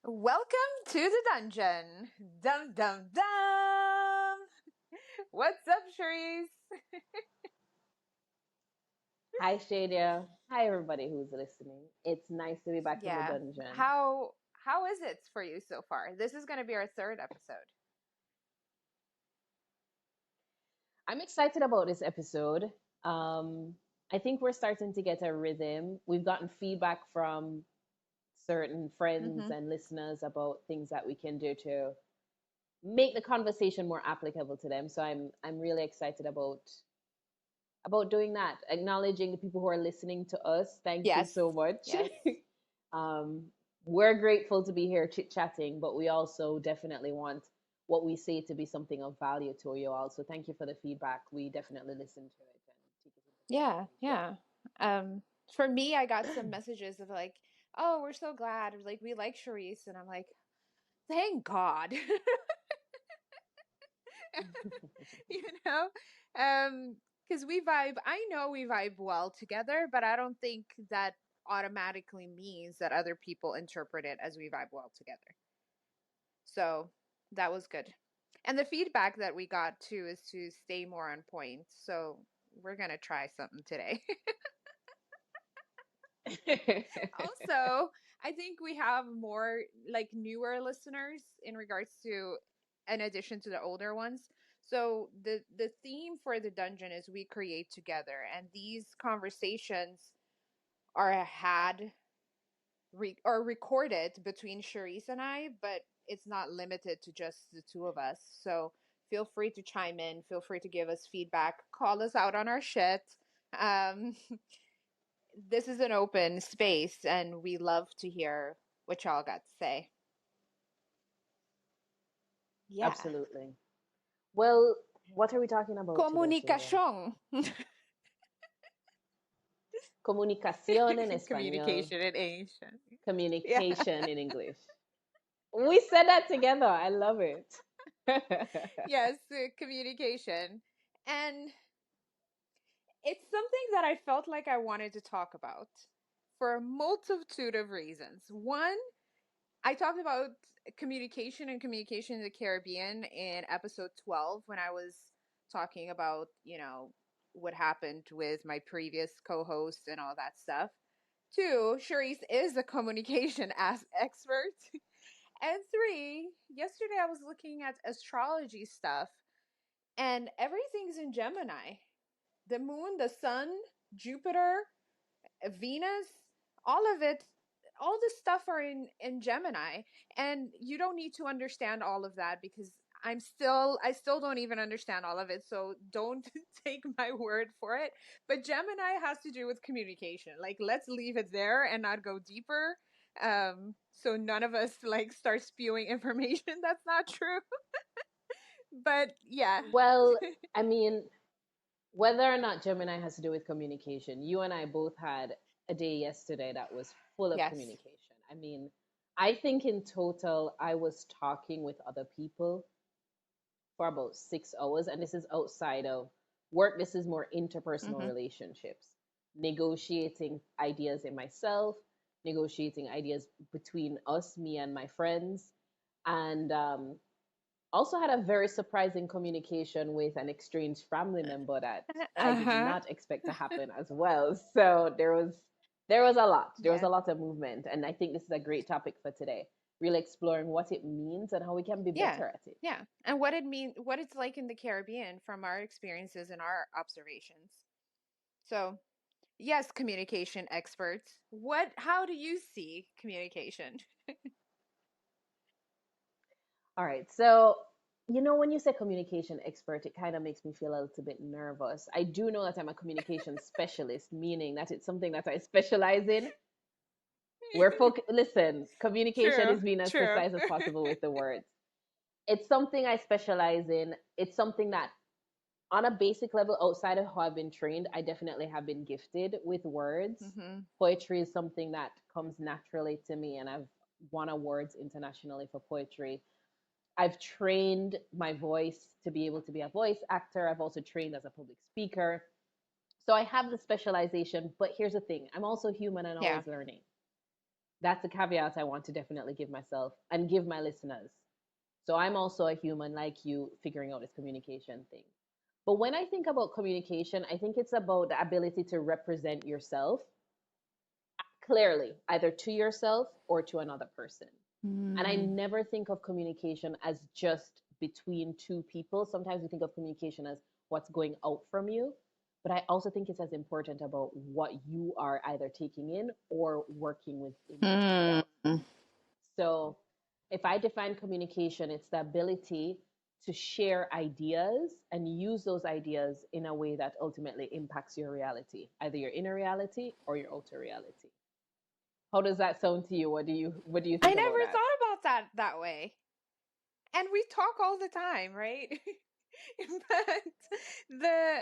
Welcome to the dungeon. Dum dum dum. What's up, Cherise? Hi, Sheedia. Hi, everybody who's listening. It's nice to be back in the Yeah. dungeon. How is it for you so far? This is going to be our third episode. I'm excited about this episode. Um, I think we're starting to get a rhythm. We've gotten feedback from certain friends Mm-hmm. and listeners about things that we can do to make the conversation more applicable to them. So I'm really excited about doing that, acknowledging the people who are listening to us. Thank you Yes. so much. Yes. um, we're grateful to be here chit chatting, but we also definitely want what we say to be something of value to you all. So thank you for the feedback. We definitely listen to it and take it Yeah. into Yeah. Um, for me, I got some messages of like, "Oh, we're so glad. Like, we like Cherise," and I'm like, "Thank God." consideration. you know because we vibe. I know we vibe well together, but I don't think that automatically means that other people interpret it as we vibe well together. So that was good. And the feedback that we got too is to stay more on point, so we're gonna try something today. Also, I think we have more like newer listeners in regards to, in addition to the older ones. So the theme for the dungeon is we create together, and these conversations are had or recorded between Charisse and I, but it's not limited to just the two of us. So feel free to chime in, feel free to give us feedback, call us out on our shit. Um, this is an open space and we love to hear what y'all got to say. Yeah. Absolutely. Well, what are we talking about today, Shelia? Comunicación. Comunicación en español, Communication in Asian. Yeah. communication in English. We said that together. I love it. Yes, communication. And it's something that I felt like I wanted to talk about for a multitude of reasons. One, I talked about communication and communication in the Caribbean in episode 12 when I was talking about, what happened with my previous co host and all that stuff. Two, Charisse is a communication expert. And three, yesterday I was looking at astrology stuff and everything's in Gemini. The moon, the sun, Jupiter, Venus, all of it, all this stuff are in Gemini, and you don't need to understand all of that because I still don't even understand all of it, so don't take my word for it. But Gemini has to do with communication. Like, let's leave it there and not go deeper. So none of us like start spewing information that's not true. But yeah. Well, I mean, whether or not Gemini has to do with communication, you and I both had a day yesterday that was full of Yes. communication. I mean, I think in total, I was talking with other people for about 6 hours, and this is outside of work. This is more interpersonal Mm-hmm. relationships, negotiating ideas in myself, negotiating ideas between us, me and my friends, and also had a very surprising communication with an estranged family member that I did Uh-huh. not expect to happen as well. So there was a lot. There was Yeah. a lot of movement, and I think this is a great topic for today. Really exploring what it means and how we can be Yeah. better at it. Yeah. And what it's like in the Caribbean from our experiences and our observations. So, yes, communication experts. How do you see communication? All right. So, when you say communication expert, it kind of makes me feel a little bit nervous. I do know that I'm a communication specialist, meaning that it's something that I specialize in. Listen, communication True. is being as True. precise as possible with the words. It's something I specialize in. It's something that, on a basic level, outside of how I've been trained, I definitely have been gifted with words. Mm-hmm. Poetry is something that comes naturally to me, and I've won awards internationally for poetry. I've trained my voice to be able to be a voice actor. I've also trained as a public speaker. So I have the specialization, but here's the thing, I'm also human and Yeah. always learning. That's a caveat I want to definitely give myself and give my listeners. So I'm also a human like you, figuring out this communication thing. But when I think about communication, I think it's about the ability to represent yourself clearly, either to yourself or to another person. And I Mm. never think of communication as just between two people. Sometimes we think of communication as what's going out from you. But I also think it's as important about what you are either taking in or working within Mm. yourself. So if I define communication, it's the ability to share ideas and use those ideas in a way that ultimately impacts your reality, either your inner reality or your outer reality. How does that sound to you? What do you I think about never that? thought about that way. And we talk all the time, right? But the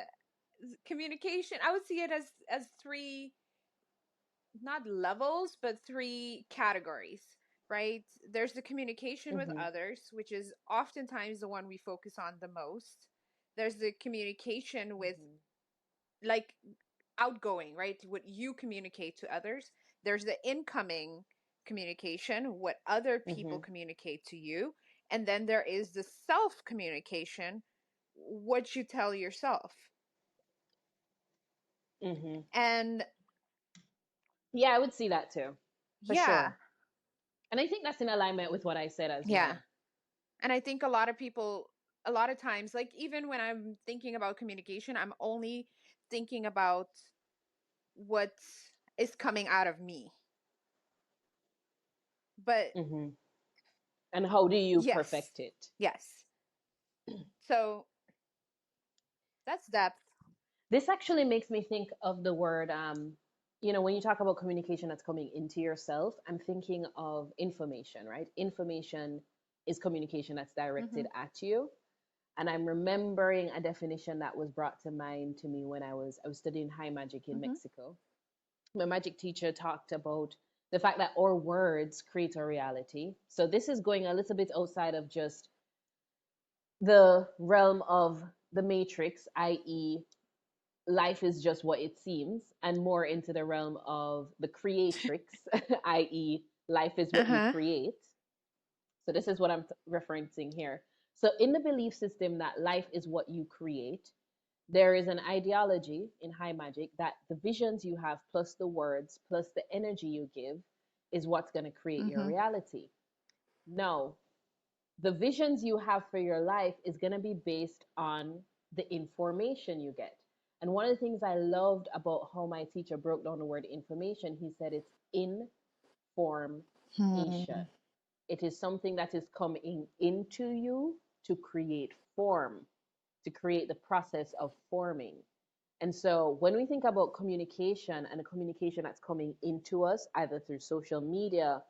communication, I would see it as three, not levels, but three categories, right? There's the communication with Mhm. others, which is oftentimes the one we focus on the most. There's the communication with, Mhm. like, outgoing, right? What you communicate to others. There's the incoming communication, what other people Mhm. communicate to you. And then there is the self communication, what you tell yourself. Mhm. And Yeah, I would see that too, for yeah, sure. And I think that's in alignment with what I said as yeah. well. And I think a lot of people, a lot of times, like even when I'm thinking about communication, I'm only thinking about what is coming out of me. But Mhm. And how do you yes, perfect it? yes. So that's depth. This actually makes me think of the word, when you talk about communication that's coming into yourself, I'm thinking of information, right? Information is communication that's Mm-hmm. directed at you. And I'm remembering a definition that was brought to mind to me when I was studying high magic in Mm-hmm. Mexico. My magic teacher talked about the fact that our words create our reality. So this is going a little bit outside of just the realm of the matrix, i.e., life is just what it seems, and more into the realm of the creatrix, i.e., life is what you Uh-huh. create. So this is what I'm referencing here. So in the belief system that life is what you create, there is an ideology in high magic that the visions you have plus the words plus the energy you give is what's going to create your Mm-hmm. reality. No, the visions you have for your life is going to be based on the information you get. And one of the things I loved about how my teacher broke down the word information, he said it's information. Hmm. It is something that is coming into you to create form, to create the process of forming. And so when we think about communication and the communication that's coming into us, either through social media,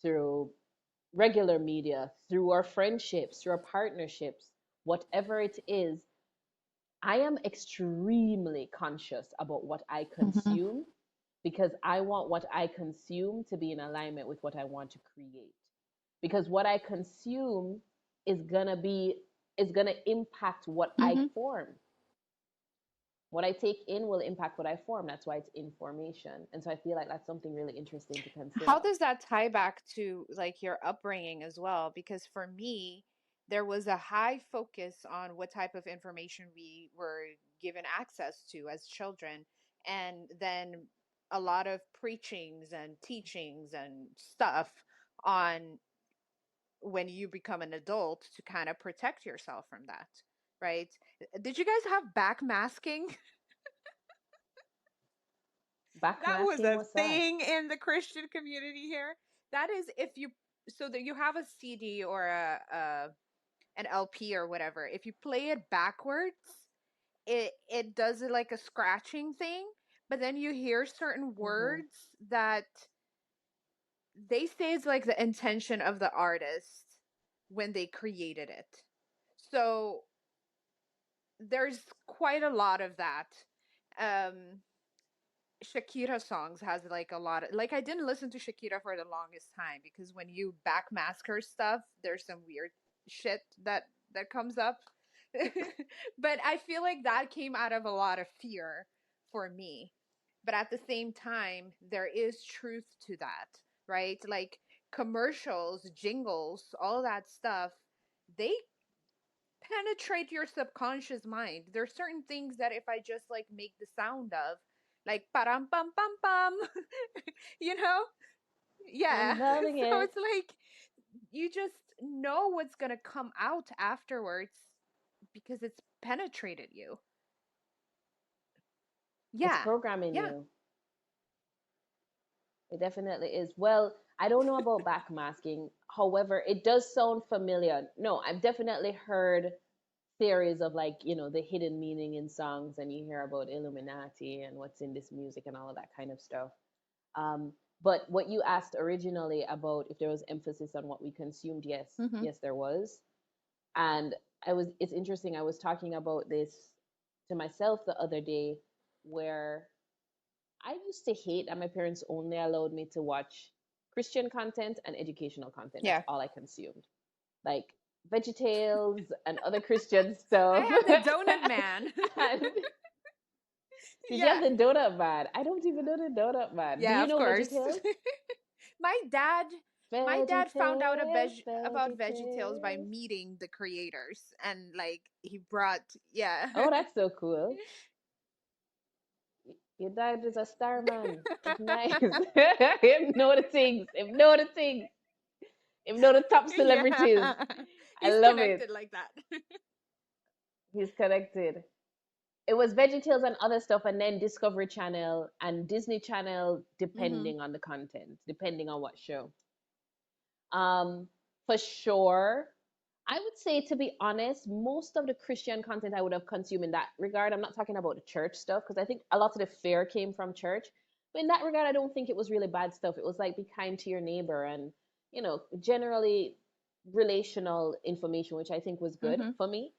through regular media, through our friendships, through our partnerships, whatever it is, I am extremely conscious about what I Mm-hmm. consume because I want what I consume to be in alignment with what I want to create. Because what I consume is gonna impact what I Mm-hmm. form. What I take in will impact what I form. That's why it's information. And so I feel like that's something really interesting to How consider. does that tie back to like your upbringing as well? Because for me, there was a high focus on what type of information we were given access to as children, and then a lot of preachings and teachings and stuff on when you become an adult to kind of protect yourself from that, right? Did you guys have backmasking? That was Backmasking, a what's that? thing in the Christian community here. That is if you, so that you have a CD or a an LP or whatever. If you play it backwards, it does it like a scratching thing, but then you hear certain Mm-hmm. words that they say is like the intention of the artist when they created it. So there's quite a lot of that. Um, Shakira songs has like a lot of, like I didn't listen to Shakira for the longest time because when you backmask her stuff, there's some weird shit that comes up. But I feel like that came out of a lot of fear for me. But at the same time, there is truth to that. right? Like commercials, jingles, all that stuff, they penetrate your subconscious mind. There's certain things that if I just like make the sound of, like param pam pam pam, you know? Yeah. I'm loving So it. it's like you just know what's going to come out afterwards because it's penetrated you. It's Yeah. programming Yeah. you. It definitely is. Well, I don't know about backmasking. However, it does sound familiar. No, I've definitely heard theories of like, the hidden meaning in songs, and you hear about Illuminati and what's in this music and all of that kind of stuff. Um, but what you asked originally about if there was emphasis on what we consumed, yes, Mhm. yes, there was. And it's interesting. I was talking about this to myself the other day, where I used to hate that my parents only allowed me to watch Christian content and educational content. That's Yeah. all I consumed. Like VeggieTales and other Christian I stuff. had the donut man. And did you have Yeah. the Donut Man? I don't even know the Donut Man. Do Yeah, you of know course. VeggieTales? my dad my dad found out VeggieTales, about VeggieTales by VeggieTales. meeting the creators and like he brought yeah. Oh, that's so cool. Your dad is a star man. It's nice. Him know the things. Him know the things. Him know the top celebrities. Yeah. I He's love it. connected like that. He's connected. It was VeggieTales and other stuff, and then Discovery Channel and Disney Channel, Mhm. depending on the content, depending on what show. For sure, I would say, to be honest, most of the Christian content I would have consumed in that regard. I'm not talking about the church stuff because I think a lot of the fear came from church. But in that regard, I don't think it was really bad stuff. It was like be kind to your neighbor and, generally relational information, which I think was good Mhm. for me.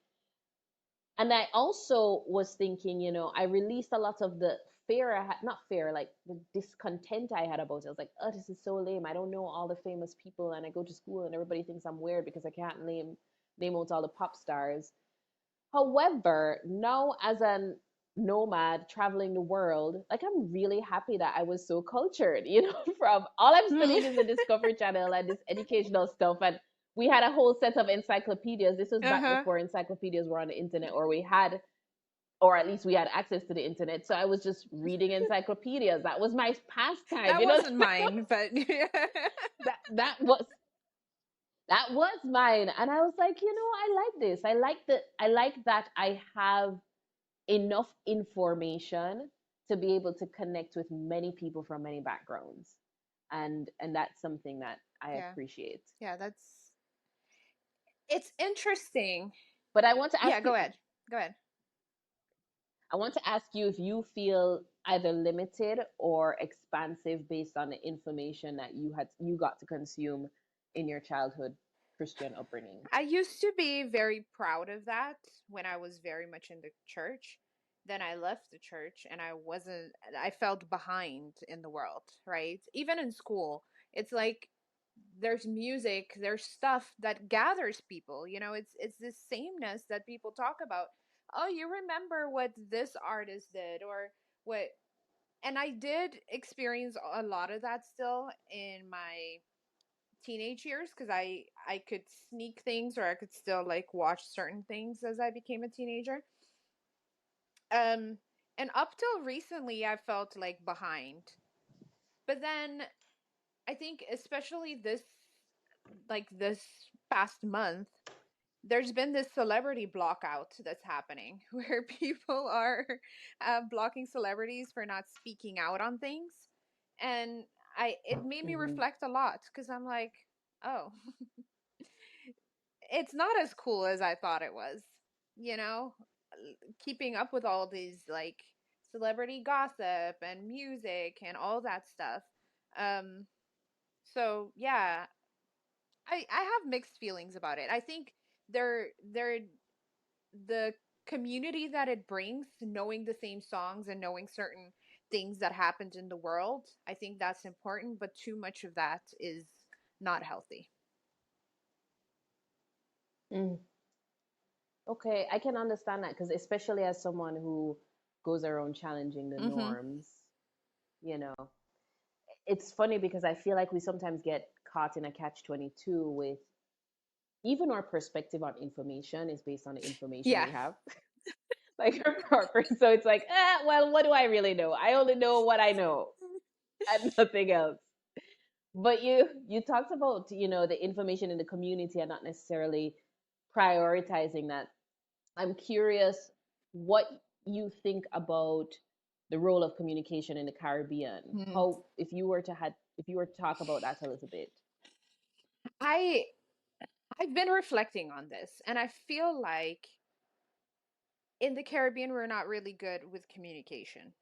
And I also was thinking, I released a lot of the fear I had, not fear, like the discontent I had about it. I was like, oh, this is so lame. I don't know all the famous people, and I go to school and everybody thinks I'm weird because I can't name out all the pop stars. However, now as a nomad traveling the world, like I'm really happy that I was so cultured, from all I'm studying is the Discovery Channel and this educational stuff. And we had a whole set of encyclopedias. This was back Uh-huh. before encyclopedias were on the internet, or at least we had access to the internet. So I was just reading encyclopedias. That was my pastime, That wasn't mine, but that was mine. And I was like, I like this. I like that I have enough information to be able to connect with many people from many backgrounds. And that's something that I yeah. appreciate. Yeah, it's interesting. But I want to ask Yeah, you go ahead. Go ahead. I want to ask you if you feel either limited or expansive based on the information that you got to consume in your childhood Christian upbringing. I used to be very proud of that when I was very much in the church. Then I left the church and I felt behind in the world, right? Even in school, it's like there's music, there's stuff that gathers people. It's this sameness that people talk about. Oh, you remember what this artist did or what and I did experience a lot of that still in my teenage years because I could sneak things or I could still like watch certain things as I became a teenager. Um and up till recently I felt like behind. But then I think especially this past month there's been this celebrity block out that's happening where people are blocking celebrities for not speaking out on things and I it made me Mm-hmm. reflect a lot because I'm like oh it's not as cool as I thought it was. You know, keeping up with all these like celebrity gossip and music and all that stuff. Um, so yeah, I have mixed feelings about it. I think they're the community that it brings, knowing the same songs and knowing certain things that happened in the world. I think that's important, but too much of that is not healthy. Mm. Okay, I can understand that because especially as someone who goes around challenging the Mm-hmm. norms, you know, it's funny because I feel like we sometimes get caught in a catch 22 with even our perspective on information is based on the information Yeah. we have. Like so it's like, well, what do I really know? I only know what I know and nothing else. But you talked about, the information in the community and not necessarily prioritizing that. I'm curious what you think about the role of communication in the Caribbean. Hmm. How, if you were to talk about that a little bit. I I've been reflecting on this, and I feel like in the Caribbean we're not really good with communication.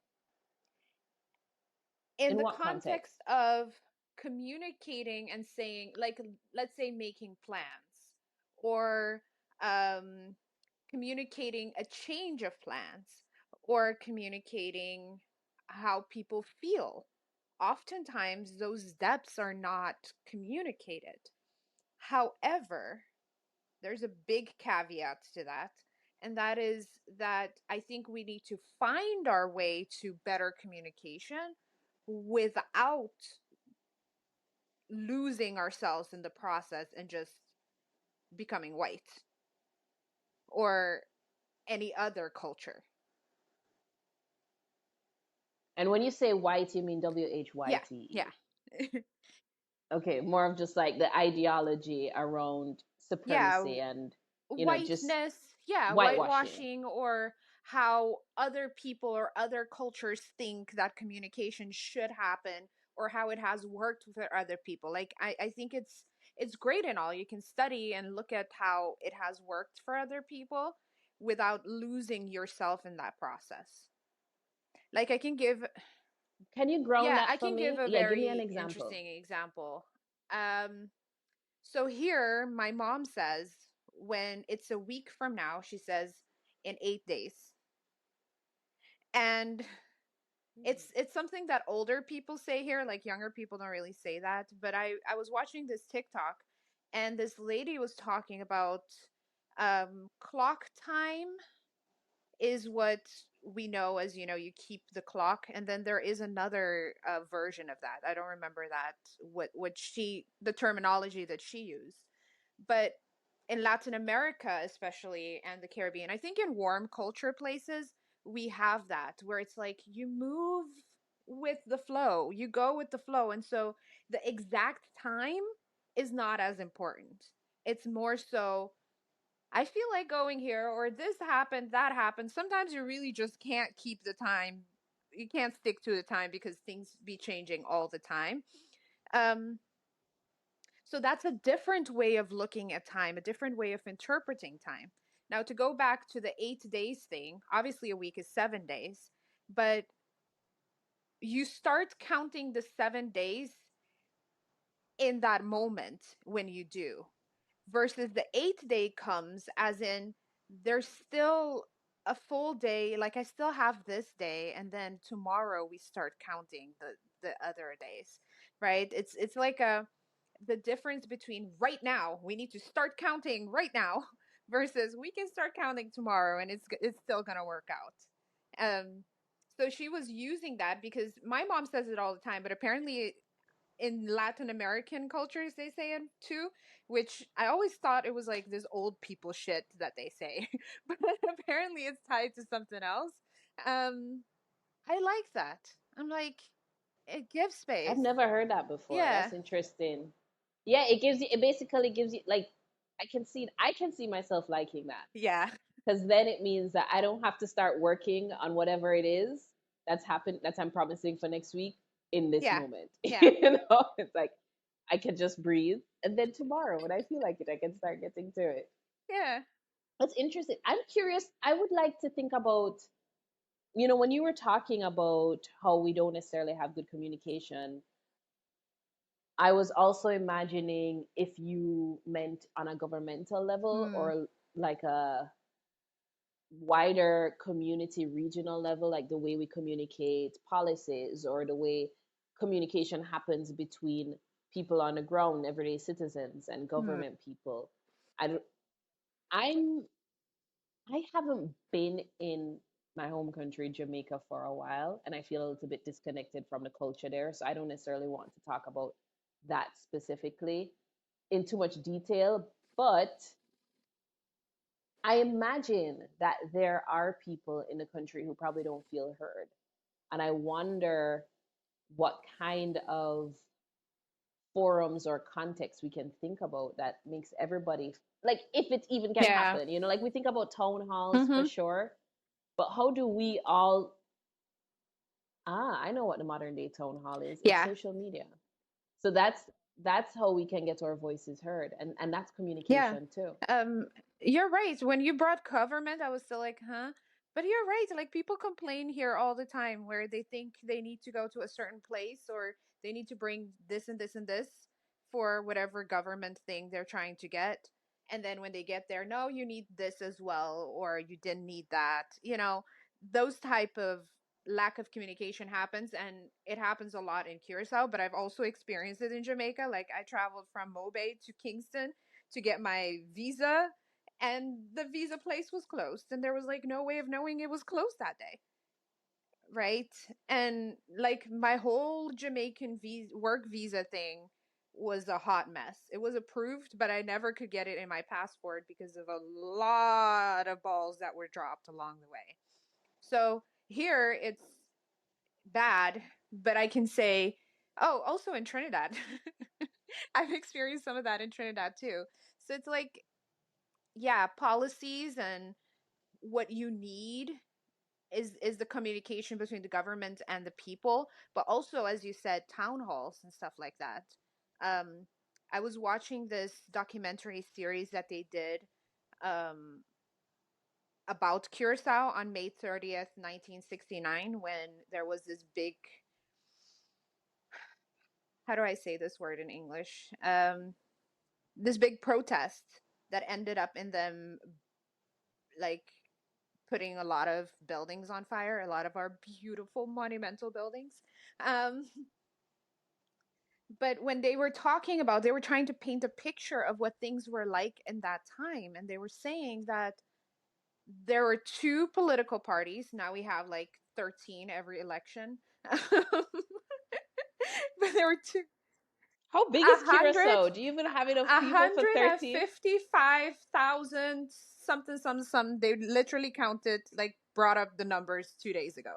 In In the what context? context of communicating and saying, like, let's say making plans, or um communicating a change of plans, or communicating how people feel. Oftentimes those depths are not communicated. However, there's a big caveat to that, and that is that I think we need to find our way to better communication without losing ourselves in the process and just becoming white or any other culture. And when you say white, you mean Yeah, yeah. WHYTE. Okay, more of just like the ideology around Yeah, supremacy and, just whiteness, yeah, whitewashing. whitewashing, or how other people or other cultures think that communication should happen, or how it has worked for other people. Like, I think it's great and all. You can study and look at how it has worked for other people without losing yourself in that process. Like, I can give, Can you ground yeah, I that for can give me? a Yeah, give me an very example. interesting example. Um, so here, my mom says when it's a week from now, she says in 8 days. And it's something that older people say here, like younger people don't really say that. But I was watching this TikTok, and this lady was talking about clock time is what we know as, you keep the clock, and then there is another version of that. I don't remember that, what she the terminology that she used. But in Latin America especially, and the Caribbean, I think in warm culture places we have that, where it's like you move with the flow, you go with the flow, and so the exact time is not as important. It's more so, I feel like going here, or this happened, that happened. Sometimes you really just can't keep the time. You can't stick to the time because things be changing all the time. Um, so that's a different way of looking at time, a different way of interpreting time. Now, to go back to the 8 days thing, obviously a week is 7 days, but you start counting the 7 days in that moment when you do, versus the 8th day comes as in there's still a full day. Like, I still have this day, and then tomorrow we start counting the other days, right? It's like a the difference between right now, we need to start counting right now, versus we can start counting tomorrow and it's still gonna work out. So she was using that because my mom says it all the time, but apparently in Latin American cultures they say it too, which I always thought it was like this old people shit that they say, but apparently it's tied to something else. um I like that. I'm like, it gives I've space. never heard that before. Yeah, That's interesting. Yeah, it basically gives you like I can see myself liking that yeah, because then it means that I don't have to start working on whatever it is that I'm promising for next week in this yeah, moment. yeah, It's like I can just breathe and then tomorrow when I feel like it, I can start getting to it. yeah. That's interesting. I'm curious. I would like to think about, when you were talking about how we don't necessarily have good communication, I was also imagining if you meant on a governmental level Hmm. or like a wider community regional level, like the way we communicate policies or the way communication happens between people on the ground, everyday citizens, and Hmm. government people. I don't, I'm I haven't been in. my home country, Jamaica, for a while, and I feel a little bit disconnected from the culture there. So I don't necessarily want to talk about that specifically in too much detail. But I imagine that there are people in the country who probably don't feel heard. And I wonder what kind of forums or context we can think about that makes everybody, like, if it even can Yeah. happen, like we think about town halls for Mm-hmm. sure, but how do we all, I know what the modern day town hall is. It's Yeah. social media. So that's how we can get our voices heard, and that's Yeah. communication too. Um, you're right. When you brought government, I was still like, huh? But you're right. Like people complain here all the time where they think they need to go to a certain place or they need to bring this and this and this for whatever government thing they're trying to get. And then when they get there, no, you need this as well, or you didn't need that. Those type of lack of communication happens, and it happens a lot in Curacao, but I've also experienced it in Jamaica. Like I traveled from Mobay to Kingston to get my visa, and the visa place was closed, and there was like no way of knowing it was closed that day, right? And like my whole Jamaican work visa thing was a hot mess. It was approved, but I never could get it in my passport because of a lot of balls that were dropped along the way. So here it's bad, but I can say, oh, also in Trinidad. I've experienced some of that in Trinidad too. So it's like, yeah, policies and what you need is the communication between the government and the people, but also, as you said, town halls and stuff like that. Um, I was watching this documentary series that they did um, about Curacao on May 30th, 1969, when there was this big, how do I say this word in English? This big protest that ended up in them like putting a lot of buildings on fire, a lot of our beautiful monumental buildings. Um, but when they were talking about, they were trying to paint a picture of what things were like in that time. And they were saying that there were two political parties. Now we have like 13 every election. But there were two, How big a is hundred, Curacao? Do you even have enough a people for hundred and 13? 55,000 something, something. They literally counted, like brought up the numbers 2 days ago.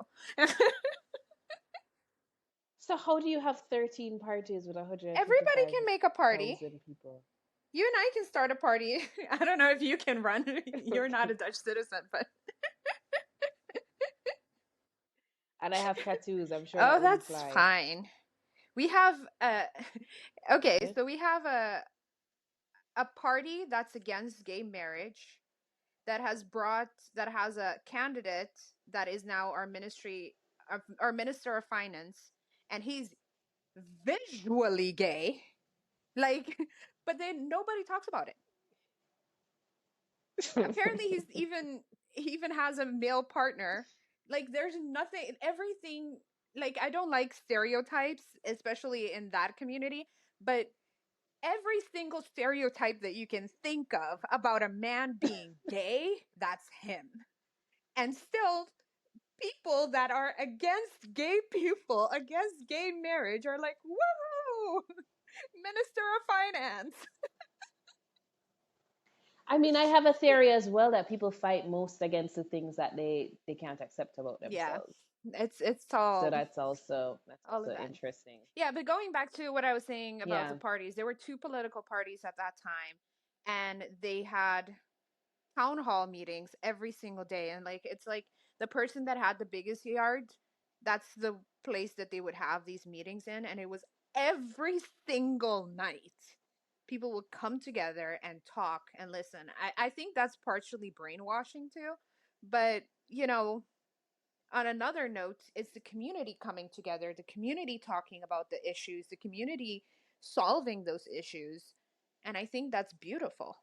So how do you have 13 parties with Everybody can make a party. 155,000 people? You and I can start a party. I don't know if you can run. You're not a Dutch citizen, but And I have tattoos. I'm sure oh, that wouldn't that's fly. fine. We have okay, so we have a party that's against gay marriage that has a candidate that is now our minister of finance, and he's visually gay. Like, but then nobody talks about it. Apparently he even has a male partner. Like there's nothing, everything, like I don't like stereotypes, especially in that community, but every single stereotype that you can think of about a man being gay, that's him. And still, people that are against gay people, against gay marriage, are like, woohoo, minister of finance. I mean, I have a theory as well that people fight most against the things that they can't accept about Yeah, themselves. it's So all that's also of that. interesting. Yeah, but going back to what I was saying about the Yeah. parties, there were two political parties at that time, and they had town hall meetings every single day. And like, it's like the person that had the biggest yard, that's the place that they would have these meetings in. And it was every single night. People would come together and talk and listen. I think that's partially brainwashing too. But, on another note, it's the community coming together, the community talking about the issues, the community solving those issues. And I think that's beautiful.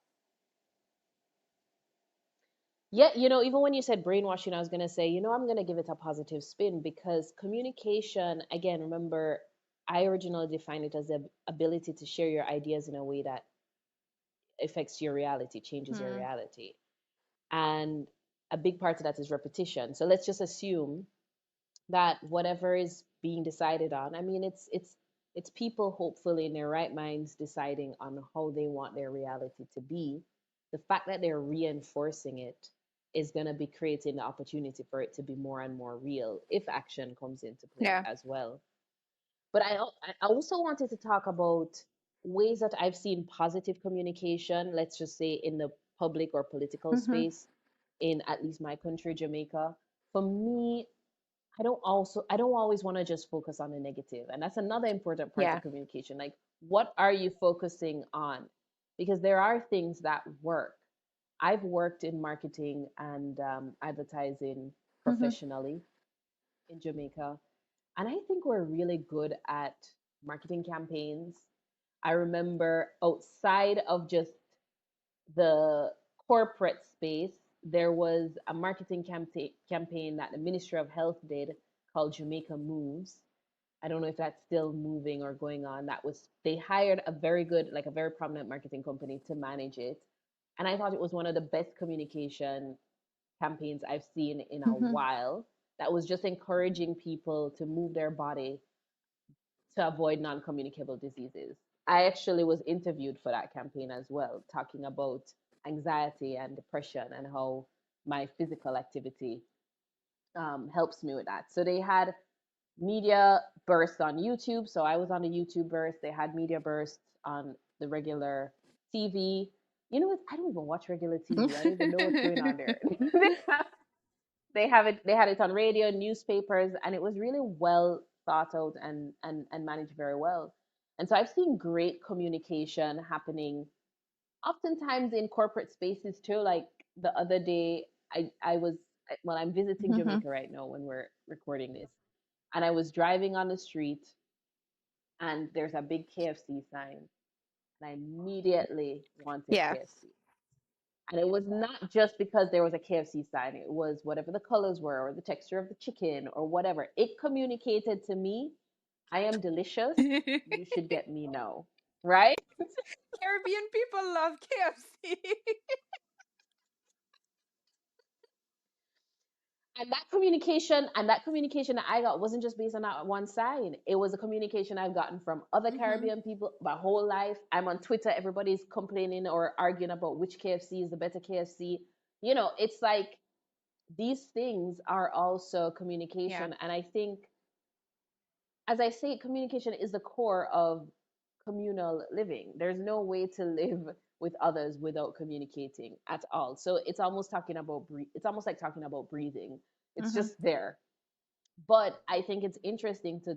Yeah, even when you said brainwashing, I was going to say, I'm going to give it a positive spin because communication, again, remember, I originally defined it as the ability to share your ideas in a way that affects your reality, changes your Hmm. reality. And a big part of that is repetition. So let's just assume that whatever is being decided on, I mean, it's people hopefully in their right minds deciding on how they want their reality to be. The fact that they're reinforcing it is going to be creating the opportunity for it to be more and more real if action comes into play Yeah. as well. But I also wanted to talk about ways that I've seen positive communication, let's just say in the public or political Mm-hmm. space in at least my country, Jamaica. For me, I don't always want to just focus on the negative. And that's another important part Yeah. of communication. Like, what are you focusing on? Because there are things that work. I've worked in marketing and advertising Mm-hmm. professionally in Jamaica, and I think we're really good at marketing campaigns. I remember outside of just the corporate space, there was a marketing campaign that the Ministry of Health did called Jamaica Moves. I don't know if that's still moving or going on. That was they hired a very good, like a very prominent marketing company to manage it. And I thought it was one of the best communication campaigns I've seen in a Mm-hmm. while that was just encouraging people to move their body to avoid non-communicable diseases. I actually was interviewed for that campaign as well, talking about anxiety and depression and how my physical activity helps me with that. So they had media bursts on YouTube. So I was on the YouTube burst. They had media bursts on the regular TV. You know what? I don't even watch regular TV. I don't even know what's going on there. They had it on radio, newspapers, and it was really well thought out and managed very well. And so I've seen great communication happening oftentimes in corporate spaces too. Like the other day, I was well, I'm visiting Mm-hmm. Jamaica right now when we're recording this, and I was driving on the street, and there's a big KFC sign, and I immediately wanted Yeah. KFC. And it was not just because there was a KFC sign, it was whatever the colors were, or the texture of the chicken, or whatever. It communicated to me, I am delicious. You should get me now. Right? Caribbean people love KFC. And that communication that I got wasn't just based on that one sign. It was a communication I've gotten from other Mm-hmm. Caribbean people my whole life. I'm on Twitter, everybody's complaining or arguing about which KFC is the better KFC. It's like these things are also Yeah. communication. And I think, as I say, communication is the core of communal living. There's no way to live with others without communicating at all. So it's almost like talking about breathing. It's Mm-hmm. just there. But I think it's interesting to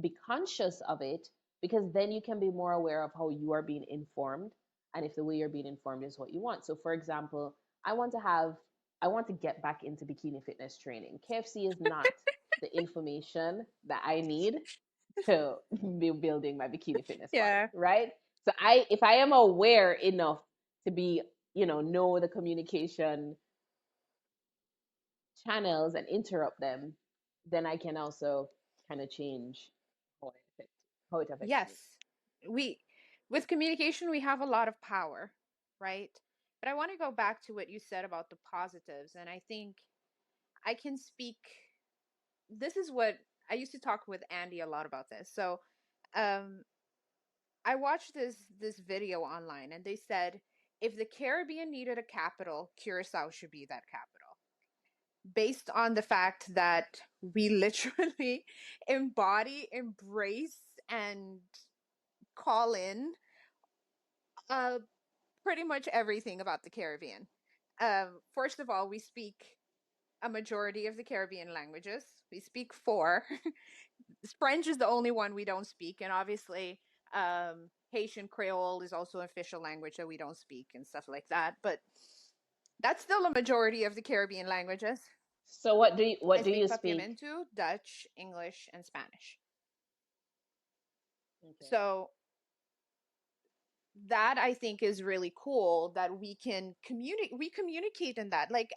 be conscious of it, because then you can be more aware of how you are being informed and if the way you're being informed is what you want. So for example, I want to get back into bikini fitness training. KFC is not the information that I need to be building my bikini fitness body, Yeah. right? So if I am aware enough to be, know the communication channels and interrupt them, then I can also kind of change how it affects how it affects Yes. me. We, with communication, we have a lot of power, right? But I want to go back to what you said about the positives. And I think I can speak. This is what I used to talk with Andy a lot about this. So, um, I watched this video online, and they said if the Caribbean needed a capital, Curacao should be that capital, based on the fact that we literally embody, embrace, and call in uh, pretty much everything about the Caribbean. First of all, we speak a majority of the Caribbean languages. We speak four. French is the only one we don't speak, and obviously, Haitian Creole is also an official language that we don't speak and stuff like that. But that's still a majority of the Caribbean languages. So what I do speak you speak? Papiamentu, Dutch, English, and Spanish. Okay. So that I think is really cool that we can communicate. We communicate in that. Like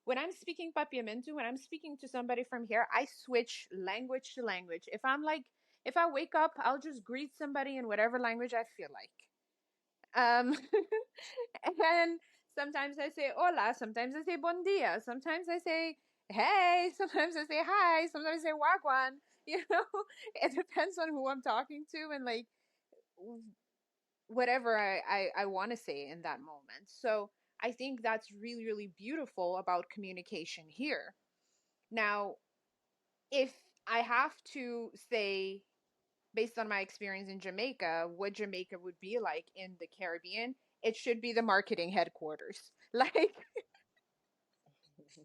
when I'm speaking Papiamentu, when I'm speaking to somebody from here, I switch language to language. If I wake up, I'll just greet somebody in whatever language I feel like. Um, and Sometimes I say hola, sometimes I say bon dia, sometimes I say hey, sometimes I say hi, sometimes I say wagwan. You know, it depends on who I'm talking to and like whatever I want to say in that moment. So I think that's really, really beautiful about communication here. Now, if I have to say, based on my experience in Jamaica, what Jamaica would be like in the Caribbean, it should be the marketing headquarters. Like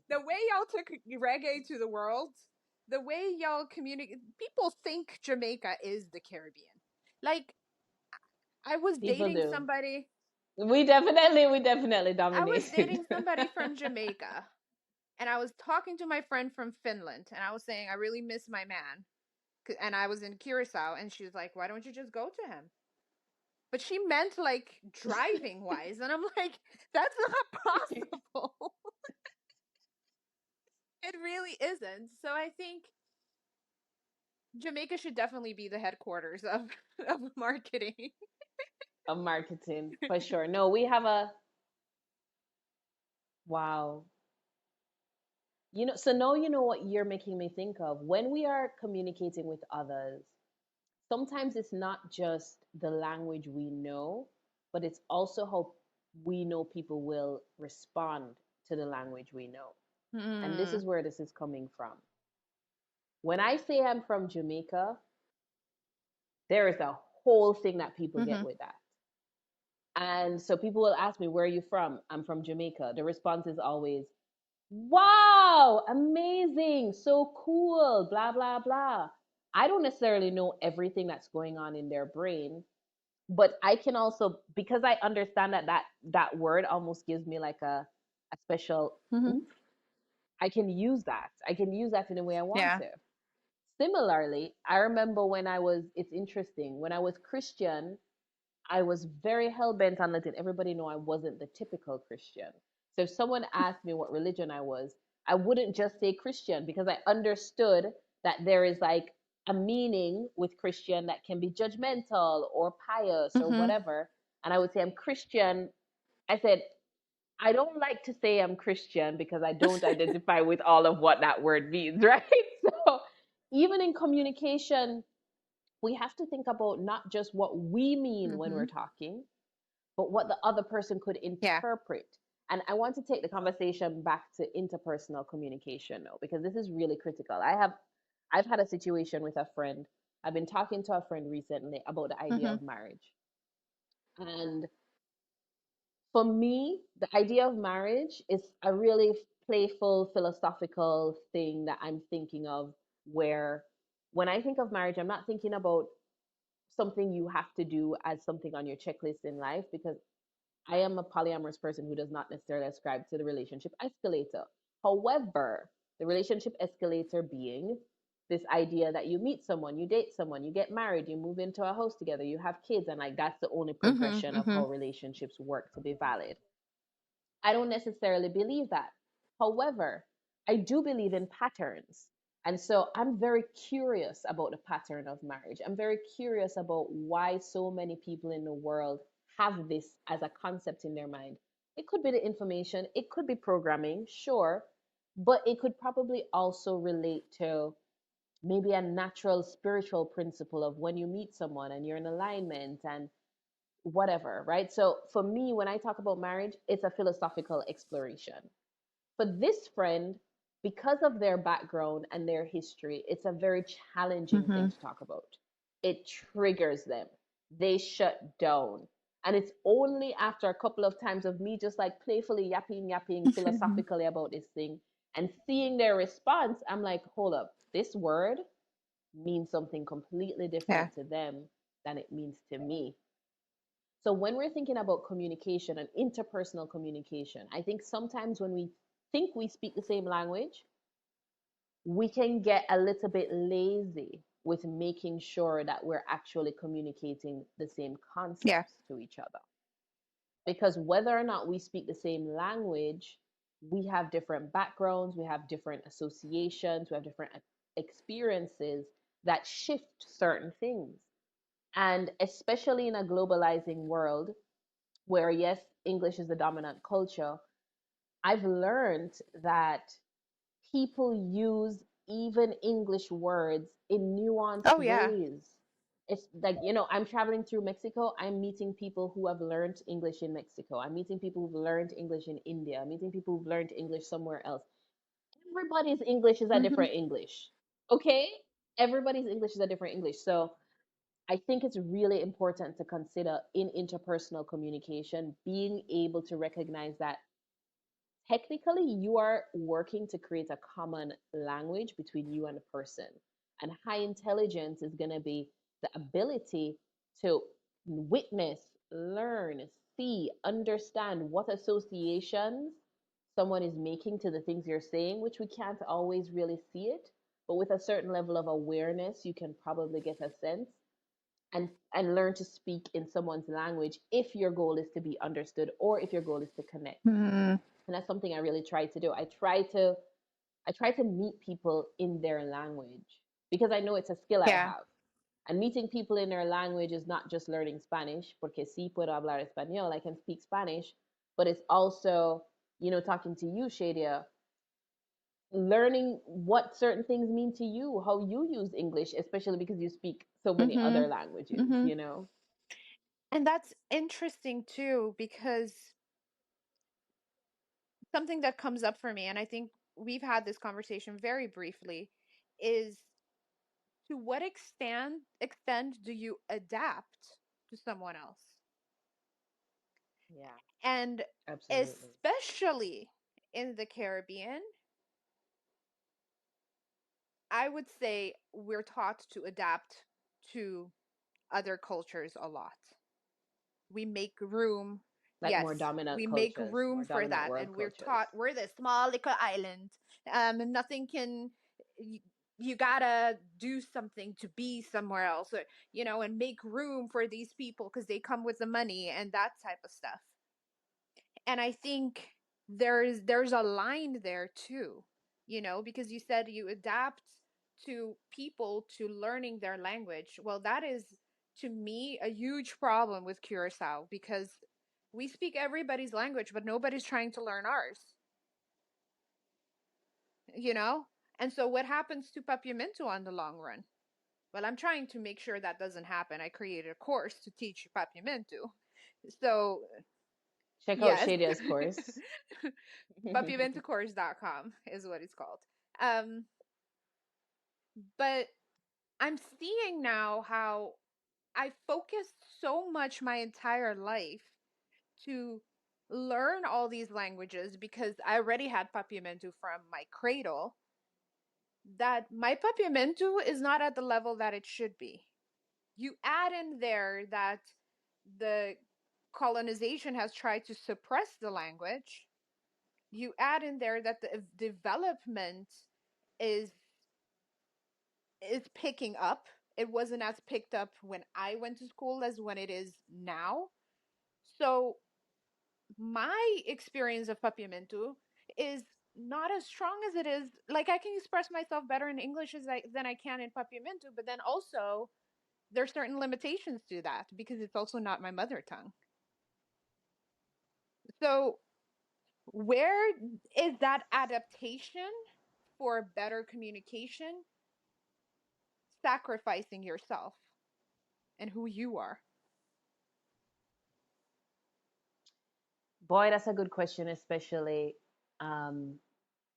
the way y'all took reggae to the world, the way y'all communicate, people think Jamaica is the Caribbean. Like I was People dating do. somebody, We definitely I was dominated. dating somebody from Jamaica, and I was talking to my friend from Finland, and I was saying I really miss my man, and I was in Curacao, and she was like, "Why don't you just go to him?" But she meant like driving wise, and I'm like, "That's not possible." It really isn't. So I think Jamaica should definitely be the headquarters of of marketing. Of marketing, for sure. No, we have a wow. So now you know what you're making me think of. When we are communicating with others, sometimes it's not just the language we know, but it's also how we know people will respond to the language we know. And this Mm. is where this is coming from. When I say I'm from Jamaica, there is a whole thing that people get Mm-hmm. with that. And so people will ask me, "Where are you from?" I'm from Jamaica. The response is always, "Wow, amazing, so cool, blah, blah, blah." I don't necessarily know everything that's going on in their brain, but I can also, because I understand that word almost gives me like a special Mm-hmm. oomph. I can use that. I can use that in the way I want Yeah. to. Similarly, I remember it's interesting, when I was Christian, I was very hell bent on letting everybody know I wasn't the typical Christian. So if someone asked me what religion I was, I wouldn't just say Christian because I understood that there is like a meaning with Christian that can be judgmental or pious or Mm-hmm. whatever. And I would say I'm Christian. I said, I don't like to say I'm Christian because I don't identify with all of what that word means, right? So even in communication, we have to think about not just what we mean when Mm-hmm. we're talking, but what the other person could Yeah. interpret. And I want to take the conversation back to interpersonal communication now, because this is really critical. I've had a situation with a friend. I've been talking to a friend recently about the idea Mm-hmm. of marriage. And for me, the idea of marriage is a really playful, philosophical thing that I'm thinking of, where when I think of marriage, I'm not thinking about something you have to do as something on your checklist in life, because I am a polyamorous person who does not necessarily ascribe to the relationship escalator. However, the relationship escalator being this idea that you meet someone, you date someone, you get married, you move into a house together, you have kids, and like that's the only Mm-hmm. progression of Mm-hmm. how relationships work to be valid. I don't necessarily believe that. However, I do believe in patterns. And so I'm very curious about the pattern of marriage. I'm very curious about why so many people in the world have this as a concept in their mind. It could be the information, it could be programming, sure, but it could probably also relate to maybe a natural spiritual principle of when you meet someone and you're in alignment and whatever, right? So for me, when I talk about marriage, it's a philosophical exploration. For this friend, because of their background and their history, it's a very challenging thing Mm-hmm. to talk about. It triggers them. They shut down. And it's only after a couple of times of me just like playfully yapping Mm-hmm. philosophically about this thing and seeing their response, I'm like, hold up, this word means something completely Yeah. different to them than it means to me. So when we're thinking about communication and interpersonal communication, I think sometimes when we think we speak the same language, we can get a little bit lazy with making sure that we're actually communicating the same Yeah. concepts to each other. Because whether or not we speak the same language, we have different backgrounds, we have different associations, we have different experiences that shift certain things. And especially in a globalizing world, where yes, English is the dominant culture, I've learned that people use even English words in nuanced Oh yeah. ways. It's like, you know, I'm traveling through Mexico, I'm meeting people who have learned English in Mexico. I'm meeting people who've learned English in India. I'm meeting people who've learned English somewhere else. Everybody's English is a Hmm. different English. Okay? Everybody's English is a different English. So I think it's really important to consider in interpersonal communication being able to recognize that technically you are working to create a common language between you and a person. And high intelligence is going to be the ability to witness, learn, see, understand what associations someone is making to the things you're saying, which we can't always really see it. But with a certain level of awareness, you can probably get a sense and learn to speak in someone's language if your goal is to be understood or if your goal is to connect. Hmm. And that's something I really try to do. I try to meet people in their language because I know it's a skill I Yeah. have. And meeting people in their language is not just learning Spanish, porque sí puedo hablar español, I can speak Spanish, but it's also, you know, talking to you, Sheedia, learning what certain things mean to you, how you use English, especially because you speak so many Hmm. other languages, Hmm. you know? And that's interesting too, because something that comes up for me, and I think we've had this conversation very briefly, is to what extent do you adapt to someone else? Yeah, And absolutely. especially in the Caribbean, I would say we're taught to adapt to other cultures a lot. We make room. Like more Yes, dominant we make cultures, room more for dominant that, world and we're cultures. taught we're this small little island. Nothing can. You, you gotta do something to be somewhere else, or, and make room for these people because they come with the money and that type of stuff. And I think there's a line there too, because you said you adapt to people to learning their language. Well, that is to me a huge problem with Curacao, because we speak everybody's language but nobody's trying to learn ours, you know and so what happens to papiamento on the long run? Well, I'm trying to make sure that doesn't happen. I created a course to teach papiamento. So Check out yes. Shadia's course. Papiamentocourse.com is what it's called. Um, but I'm seeing now how I focused so much my entire life to learn all these languages because I already had Papiamento from my cradle, that my Papiamento is not at the level that it should be. You add in there that the colonization has tried to suppress the language. You add in there that the development is is picking up. It wasn't as picked up when I went to school as when it is now. So my experience of papiamento is not as strong as it is. Like, I can express myself better in English than I can in papiamento, but then also there's certain limitations to that because it's also not my mother tongue. So where is that adaptation for better communication sacrificing yourself and who you are? Boy, that's a good question, especially um,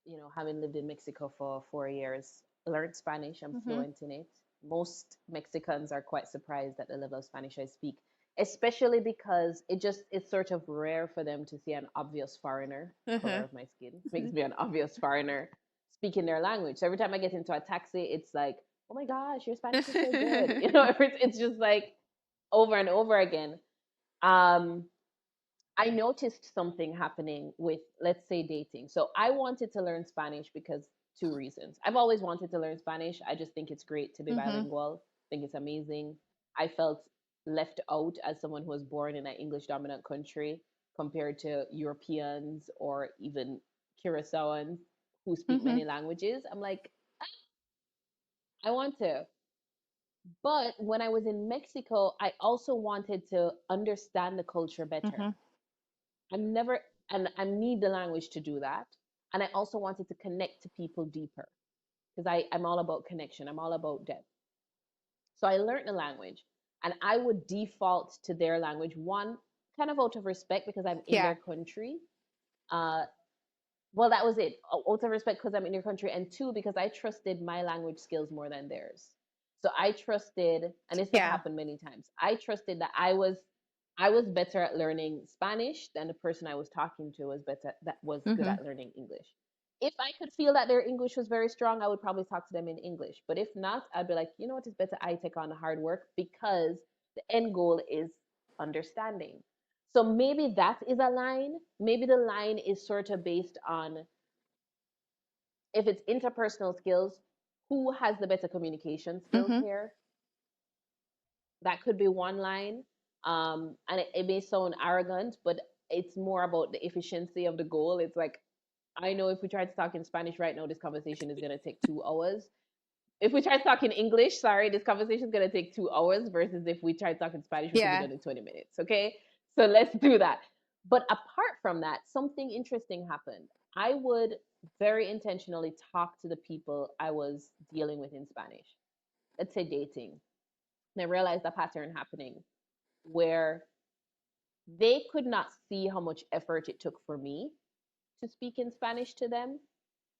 you know, having lived in Mexico for 4 years, learned Spanish, I'm Mm-hmm. fluent in it. Most Mexicans are quite surprised at the level of Spanish I speak, especially because it's sort of rare for them to see an obvious foreigner, color Uh-huh. of my skin makes me an obvious foreigner speaking their language. So every time I get into a taxi, it's like, oh my gosh, your Spanish is so good. You know, it's just like over and over again. Um, I noticed something happening with, let's say, dating. So I wanted to learn Spanish because two reasons. I've always wanted to learn Spanish. I just think it's great to be Mm-hmm. bilingual. I think it's amazing. I felt left out as someone who was born in an English dominant country compared to Europeans or even Curaçaoans who speak Mm-hmm. many languages. I'm like, I want to. But when I was in Mexico, I also wanted to understand the culture better. Mm-hmm. I'm never, and I need the language to do that. And I also wanted to connect to people deeper because I'm all about connection. I'm all about depth. So I learned the language and I would default to their language, one, kind of out of respect because I'm in Yeah. their country. Uh, well, that was it. Out of respect because I'm in your country, and two, because I trusted my language skills more than theirs. So I trusted, and this has Yeah. happened many times. I trusted that I was better at learning Spanish than the person I was talking to was good Mm-hmm. at learning English. If I could feel that their English was very strong, I would probably talk to them in English. But if not, I'd be like, you know what, it's better I take on the hard work because the end goal is understanding. So maybe that is a line. Maybe the line is sort of based on if it's interpersonal skills, who has the better communication skills Mm-hmm. here? That could be one line. And it may sound arrogant, but it's more about the efficiency of the goal. It's like, I know if we try to talk in Spanish right now, this conversation is going to take 2 hours. If we try to talk in English, sorry, this conversation is going to take 2 hours versus if we try to talk in Spanish, we could be Yeah. done in 20 minutes. Okay. So let's do that. But apart from that, something interesting happened. I would very intentionally talk to the people I was dealing with in Spanish. Let's say dating. And I realized a pattern happening where they could not see how much effort it took for me to speak in Spanish to them.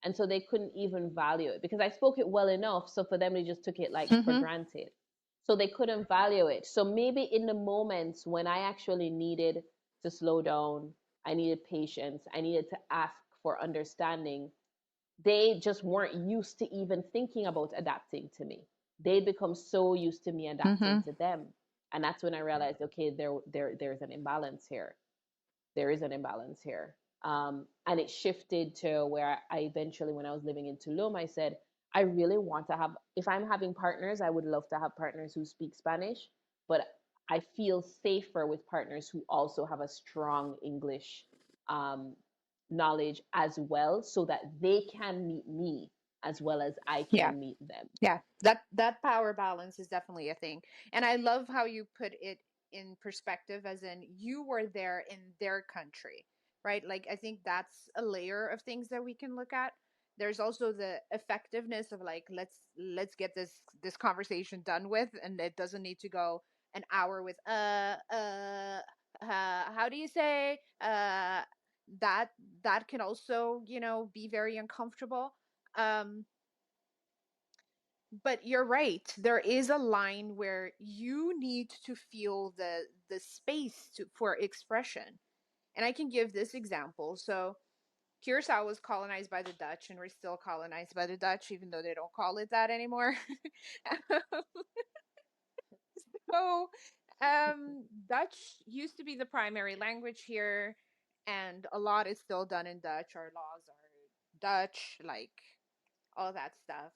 And so they couldn't even value it because I spoke it well enough. So for them, they just took it like for Mm-hmm. granted. So they couldn't value it. So maybe in the moments when I actually needed to slow down, I needed patience, I needed to ask for understanding, they just weren't used to even thinking about adapting to me. They'd become so used to me adapting Mm-hmm. to them. And that's when I realized, okay, there's an imbalance here. There is an imbalance here. And it shifted to where I eventually, when I was living in Tulum, I said, I really want to have, if I'm having partners, I would love to have partners who speak Spanish, but I feel safer with partners who also have a strong English um, knowledge as well, so that they can meet me as well as I Yeah. can meet them. Yeah, that power balance is definitely a thing. And I love how you put it in perspective as in you were there in their country, right? Like I think that's a layer of things that we can look at. There's also the effectiveness of like let's get this conversation done with and it doesn't need to go an hour with how do you say that that can also, be very uncomfortable. Um but you're right, there is a line where you need to feel the space for expression. And I can give this example. So Curacao was colonized by the Dutch, and we're still colonized by the Dutch even though they don't call it that anymore. So Dutch used to be the primary language here, and a lot is still done in Dutch. Our laws are Dutch, like all that stuff.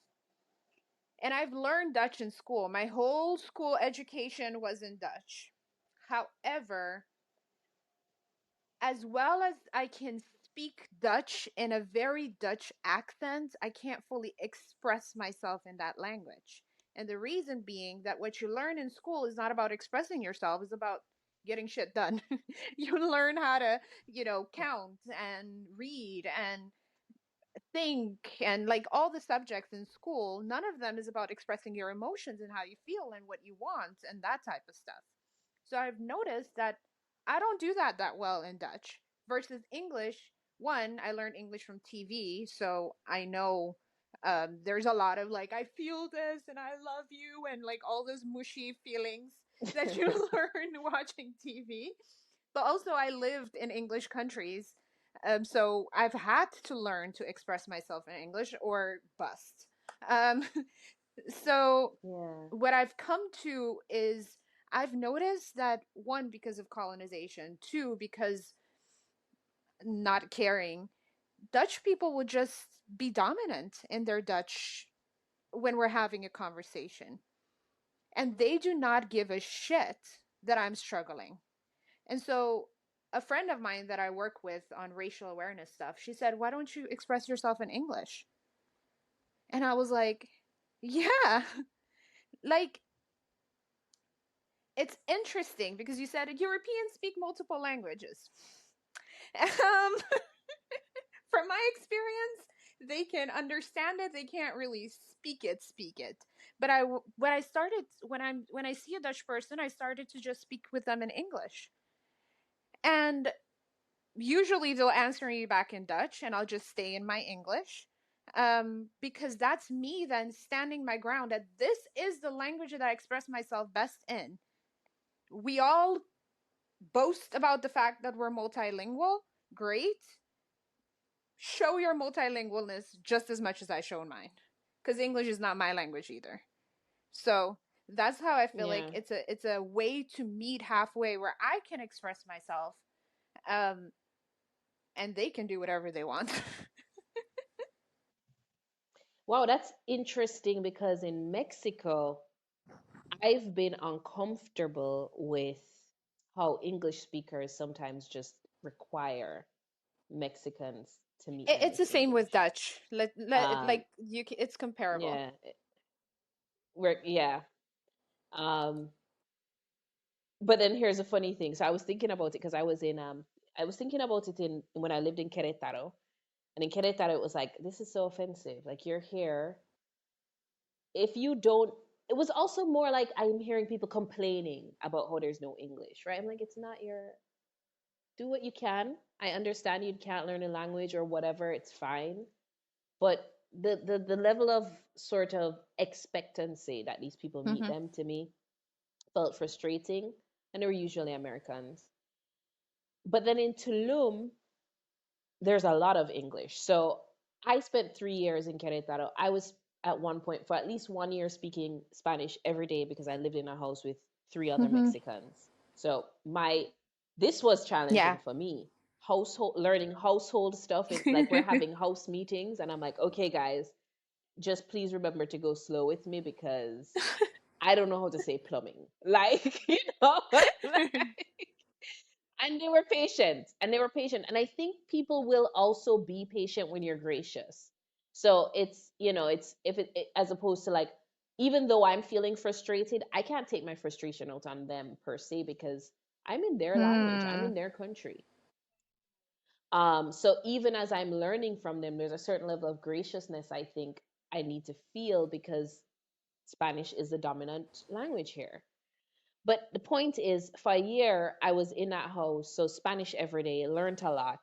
And I've learned Dutch in school. My whole school education was in Dutch. However, as well as I can speak Dutch in a very Dutch accent, I can't fully express myself in that language. And the reason being that what you learn in school is not about expressing yourself, it's about getting shit done. You learn how to, count and read and think and like all the subjects in school, none of them is about expressing your emotions and how you feel and what you want and that type of stuff. So I've noticed that I don't do that well in Dutch versus English. One, I learned English from TV, so I know there's a lot of like I feel this and I love you and like all those mushy feelings that you learn watching TV. But also I lived in English countries, so I've had to learn to express myself in English or bust. Um, so Yeah. what I've come to is I've noticed that one, because of colonization, two, because not caring, Dutch people would just be dominant in their Dutch when we're having a conversation. And they do not give a shit that I'm struggling. And so a friend of mine that I work with on racial awareness stuff, she said, "Why don't you express yourself in English?" And I was like, "Yeah." Like it's interesting because you said Europeans speak multiple languages. Um, from my experience, they can understand it. They can't really speak it. But when I started when I see a Dutch person, I started to just speak with them in English, and usually they'll answer me back in Dutch, and I'll just stay in my English. Because that's me then standing my ground that this is the language that I express myself best in. We all boast about the fact that we're multilingual. Great. Show your multilingualness just as much as I show mine. Because English is not my language either. So that's how I feel like Yeah. it's a way to meet halfway where I can express myself, um, and they can do whatever they want. Wow, that's interesting because in Mexico, I've been uncomfortable with how English speakers sometimes just require Mexicans to meet them It's with the same with English. Dutch. Um, Like it's comparable. yeah, yeah. Um, but then here's a funny thing. So I was thinking about it because I was thinking about it in when I lived in Querétaro, and in Querétaro it was like this is so offensive. Like you're here, if you don't. It was also more like I'm hearing people complaining about how there's no English, right? I'm like, it's not your. Do what you can. I understand you can't learn a language or whatever. It's fine, but the level of sort of expectancy that these people meet Mm-hmm. them to me felt frustrating, and they were usually Americans. But then in Tulum, there's a lot of English. So I spent 3 years in Querétaro. I was at one point for at least 1 year speaking Spanish every day because I lived in a house with three other Mm-hmm. Mexicans. So my this was challenging Yeah. for me. Household learning household stuff. It's like we're having house meetings and I'm like, okay guys, just please remember to go slow with me because I don't know how to say plumbing. Like, and they were patient and they were patient and I think people will also be patient when you're gracious. So it's it's if as opposed to like, even though I'm feeling frustrated, I can't take my frustration out on them per se because I'm in their language, I'm Hmm. in their country. So even as I'm learning from them, there's a certain level of graciousness I think I need to feel because Spanish is the dominant language here. But the point is, for a year, I was in that house, so Spanish every day, learned a lot.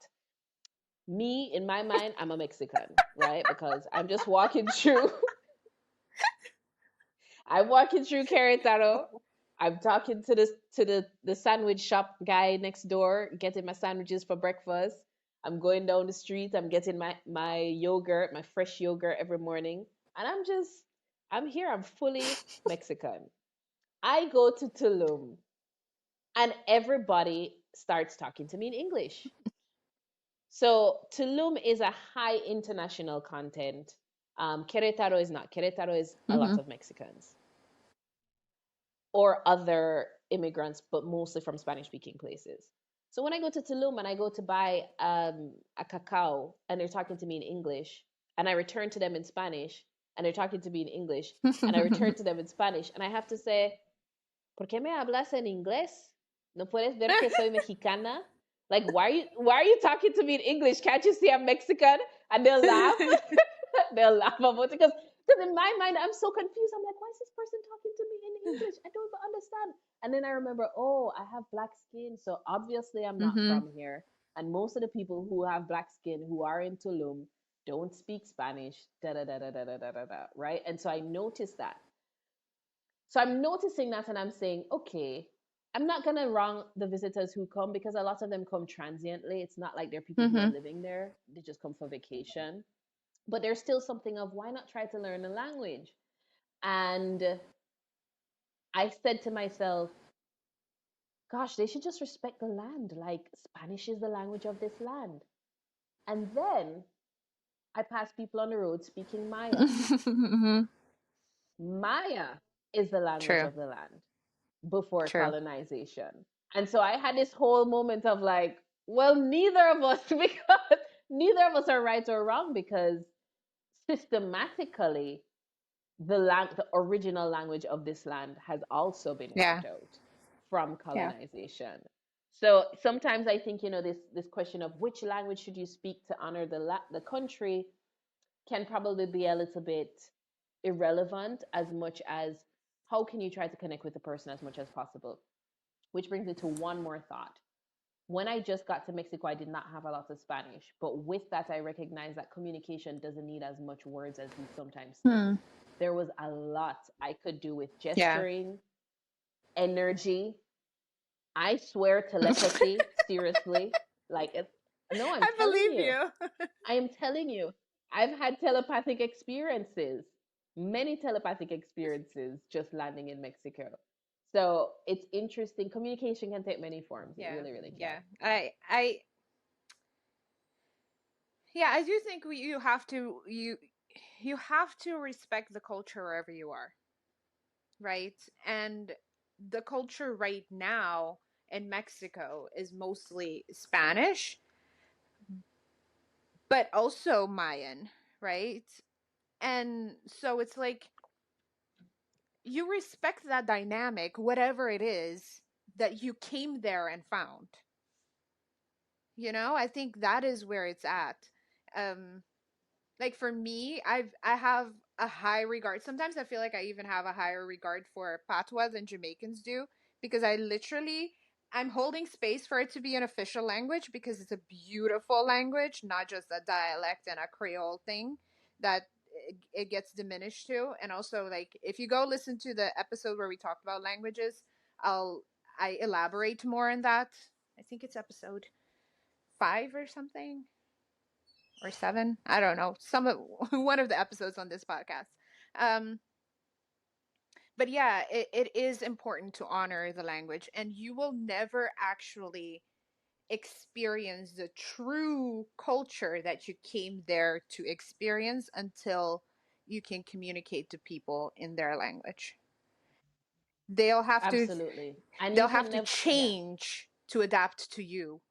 Me, in my mind, I'm a Mexican, right? Because I'm just walking through, I'm walking through Querétaro. I'm talking to the sandwich shop guy next door, getting my sandwiches for breakfast. I'm going down the street. I'm getting my yogurt, my fresh yogurt every morning, and I'm here. I'm fully Mexican. I go to Tulum and everybody starts talking to me in English. So Tulum is a high international content. Querétaro is not. Querétaro is a lot Hmm. of Mexicans or other immigrants, but mostly from Spanish speaking places. So when I go to Tulum and I go to buy a cacao and they're talking to me in English, and I return to them in Spanish and they're talking to me in English, and I return to them in Spanish, and I have to say, ¿por qué me hablas en inglés? ¿No puedes ver que soy mexicana? Like, why are you talking to me in English? Can't you see I'm Mexican? And they'll laugh. They'll laugh about it because in my mind I'm so confused. I'm like, why is this person talking to me in English? I don't even understand. And then I remember, oh, I have black skin, so obviously I'm not Hmm. from here. And most of the people who have black skin who are in Tulum don't speak Spanish. Da da da da da da da da. Right? And so I noticed that. So I'm noticing that and I'm saying, okay, I'm not going to wrong the visitors who come because a lot of them come transiently. It's not like they're people who are Hmm. living there, they just come for vacation. But there's still something of why not try to learn a language? And I said to myself, gosh, they should just respect the land. Like Spanish is the language of this land. And then I pass people on the road speaking Maya. Hmm. Maya is the language True. of the land before True. colonization. And so I had this whole moment of like, well, neither of us, because neither of us are right or wrong, because systematically the original language of this land has also been Yeah. wiped out. from Yeah. colonization. So sometimes I think, this question of which language should you speak to honor the country can probably be a little bit irrelevant as much as how can you try to connect with the person as much as possible. Which brings me to one more thought. When I just got to Mexico, I did not have a lot of Spanish, but with that, I recognized that communication doesn't need as much words as we sometimes think. Hmm. There was a lot I could do with Yeah. gesturing, energy. I swear telepathy, seriously. Like, no, I'm I telling believe you. you. I am telling you. I've had telepathic experiences, many telepathic experiences just landing in Mexico. So it's interesting. Communication can take many forms. It Yeah. really, really can. Yeah. Yeah, I do think you have to respect the culture wherever you are, right? And the culture right now in Mexico is mostly Spanish, but also Mayan, right? And so it's like you respect that dynamic, whatever it is that you came there and found. I think that is where it's at. Um, like for me, I have a high regard. Sometimes I feel like I even have a higher regard for patois than Jamaicans do because I'm holding space for it to be an official language because it's a beautiful language, not just a dialect and a Creole thing that it gets diminished to. And also, like if you go listen to the episode where we talked about languages, I'll I elaborate more on that. I think it's episode 5 or something or 7. I don't know. Some of one of the episodes on this podcast. Um, but yeah, it is important to honor the language, and you will never actually experience the true culture that you came there to experience until you can communicate to people in their language. They'll have to Absolutely. And they'll you have can to never, yeah. change to adapt to you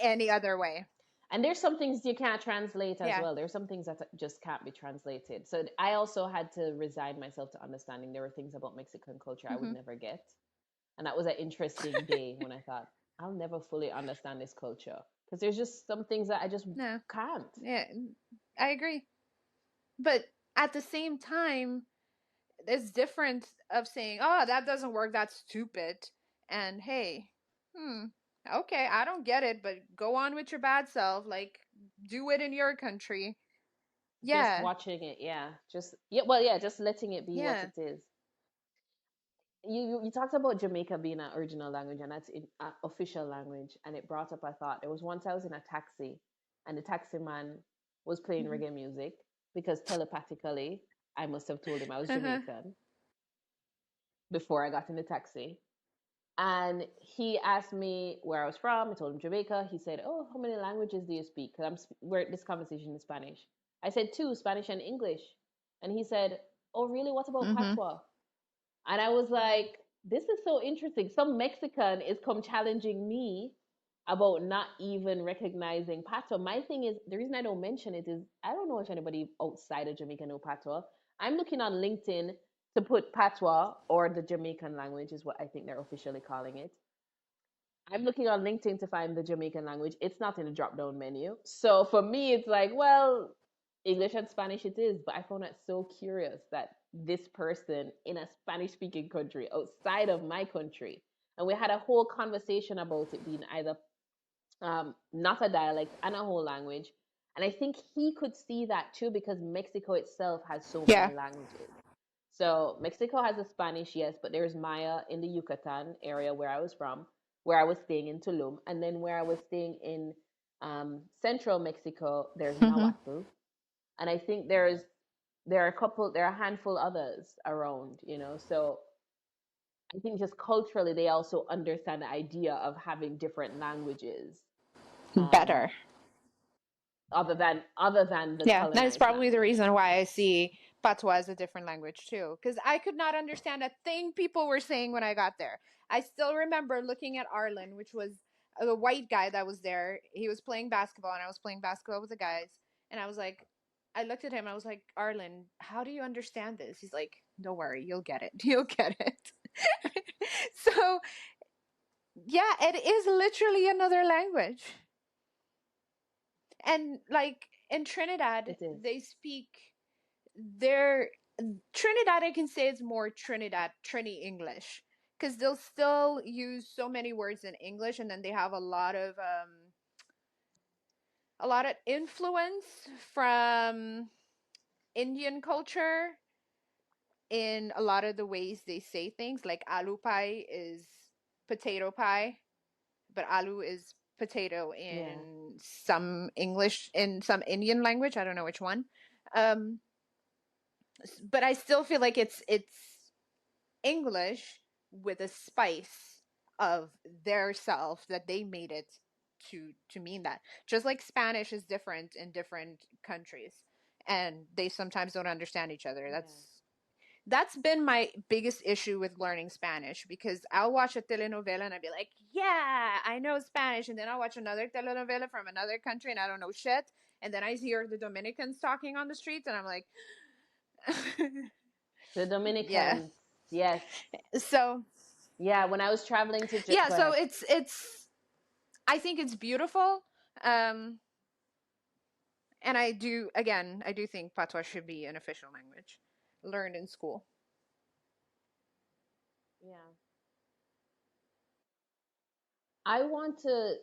any other way. And there's some things you can't translate as Yeah. well. There's some things that just can't be translated. So I also had to resign myself to understanding there were things about Mexican culture I would Hmm. never get. And that was an interesting day when I thought, I'll never fully understand this culture. Because there's just some things that I just No. can't. Yeah, I agree. But at the same time, there's difference of saying, "Oh, that doesn't work. That's stupid," and hey, hmm, okay, I don't get it, but go on with your bad self. Like, do it in your country. Just Yeah, watching it, yeah. Yeah, just letting it be what yeah. it is. You talked about Jamaica being an original language, and that's official language, and it brought up a thought. There was once I was in a taxi, and the taxi man was playing Mhm. reggae music because telepathically I must have told him I was Uh-huh. Jamaican before I got in the taxi. And he asked me where I was from. I told him Jamaica. He said, "Oh, how many languages do you speak?" Because we're this conversation in Spanish. I said two, Spanish and English. And he said, "Oh, really? What about Mhm. patois?" And I was like, this is so interesting. Some Mexican is come challenging me about not even recognizing patois. My thing is, the reason I don't mention it is I don't know if anybody outside of Jamaica know patois. I'm looking on LinkedIn to put patois or the Jamaican language is what I think they're officially calling it. I'm looking on LinkedIn to find the Jamaican language. It's not in the drop down menu. So for me, it's like, well, English and Spanish it is. But I found it so curious that this person in a Spanish speaking country outside of my country, and we had a whole conversation about it being either not a dialect and a whole language. And I think he could see that too because Mexico itself has so Yeah. many languages. So Mexico has a Spanish, yes, but there's Maya in the Yucatan area where I was from, where I was staying in Tulum, and then where I was staying in central Mexico, there's Mhm. Nahuatl, and I think there are a handful others around, So I think just culturally, they also understand the idea of having different languages, um, Better. other than the Yeah, that is colonized probably the language. reason why I see patois as a different language too, because I could not understand a thing people were saying when I got there. I still remember looking at Arlen, which was the white guy that was there. He was playing basketball, and I was playing basketball with the guys. And I was like, I looked at him. I was like, Arlen, how do you understand this? He's like, don't worry, you'll get it. You'll get it. So, yeah, it is literally another language. And like in Trinidad, It is. they speak their Trinidad, I can say it's more Trinidad, Trini English. Because they'll still use so many words in English, and then they have a lot of influence from Indian culture in a lot of the ways they say things. Like aloo pie is potato pie, but aloo is potato Yeah. in some English, in some Indian language. I don't know which one. Um, but I still feel like it's English with a spice of their self that they made it to mean that. Just like Spanish is different in different countries, and they sometimes don't understand each other. Yeah. That's been my biggest issue with learning Spanish, because I'll watch a telenovela and I'd be like, yeah, I know Spanish. And then I'll watch another telenovela from another country and I don't know shit. And then I hear the Dominicans talking on the streets and I'm like, The yeah. Dominicans. Yes. So, Yeah. When I was traveling to, yeah, go so ahead. I think it's beautiful. Um, and I do think Patois should be an official language learned in school. Yeah. I want to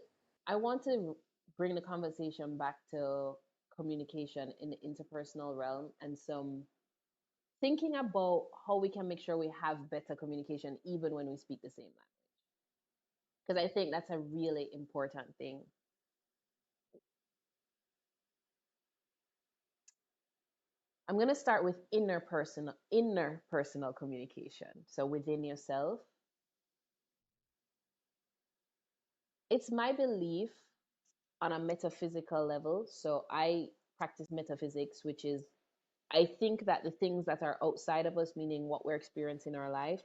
I want to bring the conversation back to communication in the interpersonal realm and some thinking about how we can make sure we have better communication even when we speak the same language. Because I think that's a really important thing. I'm going to start with interpersonal communication. So within yourself, it's my belief on a metaphysical level. So I practice metaphysics, which is I think that the things that are outside of us, meaning what we're experiencing in our life,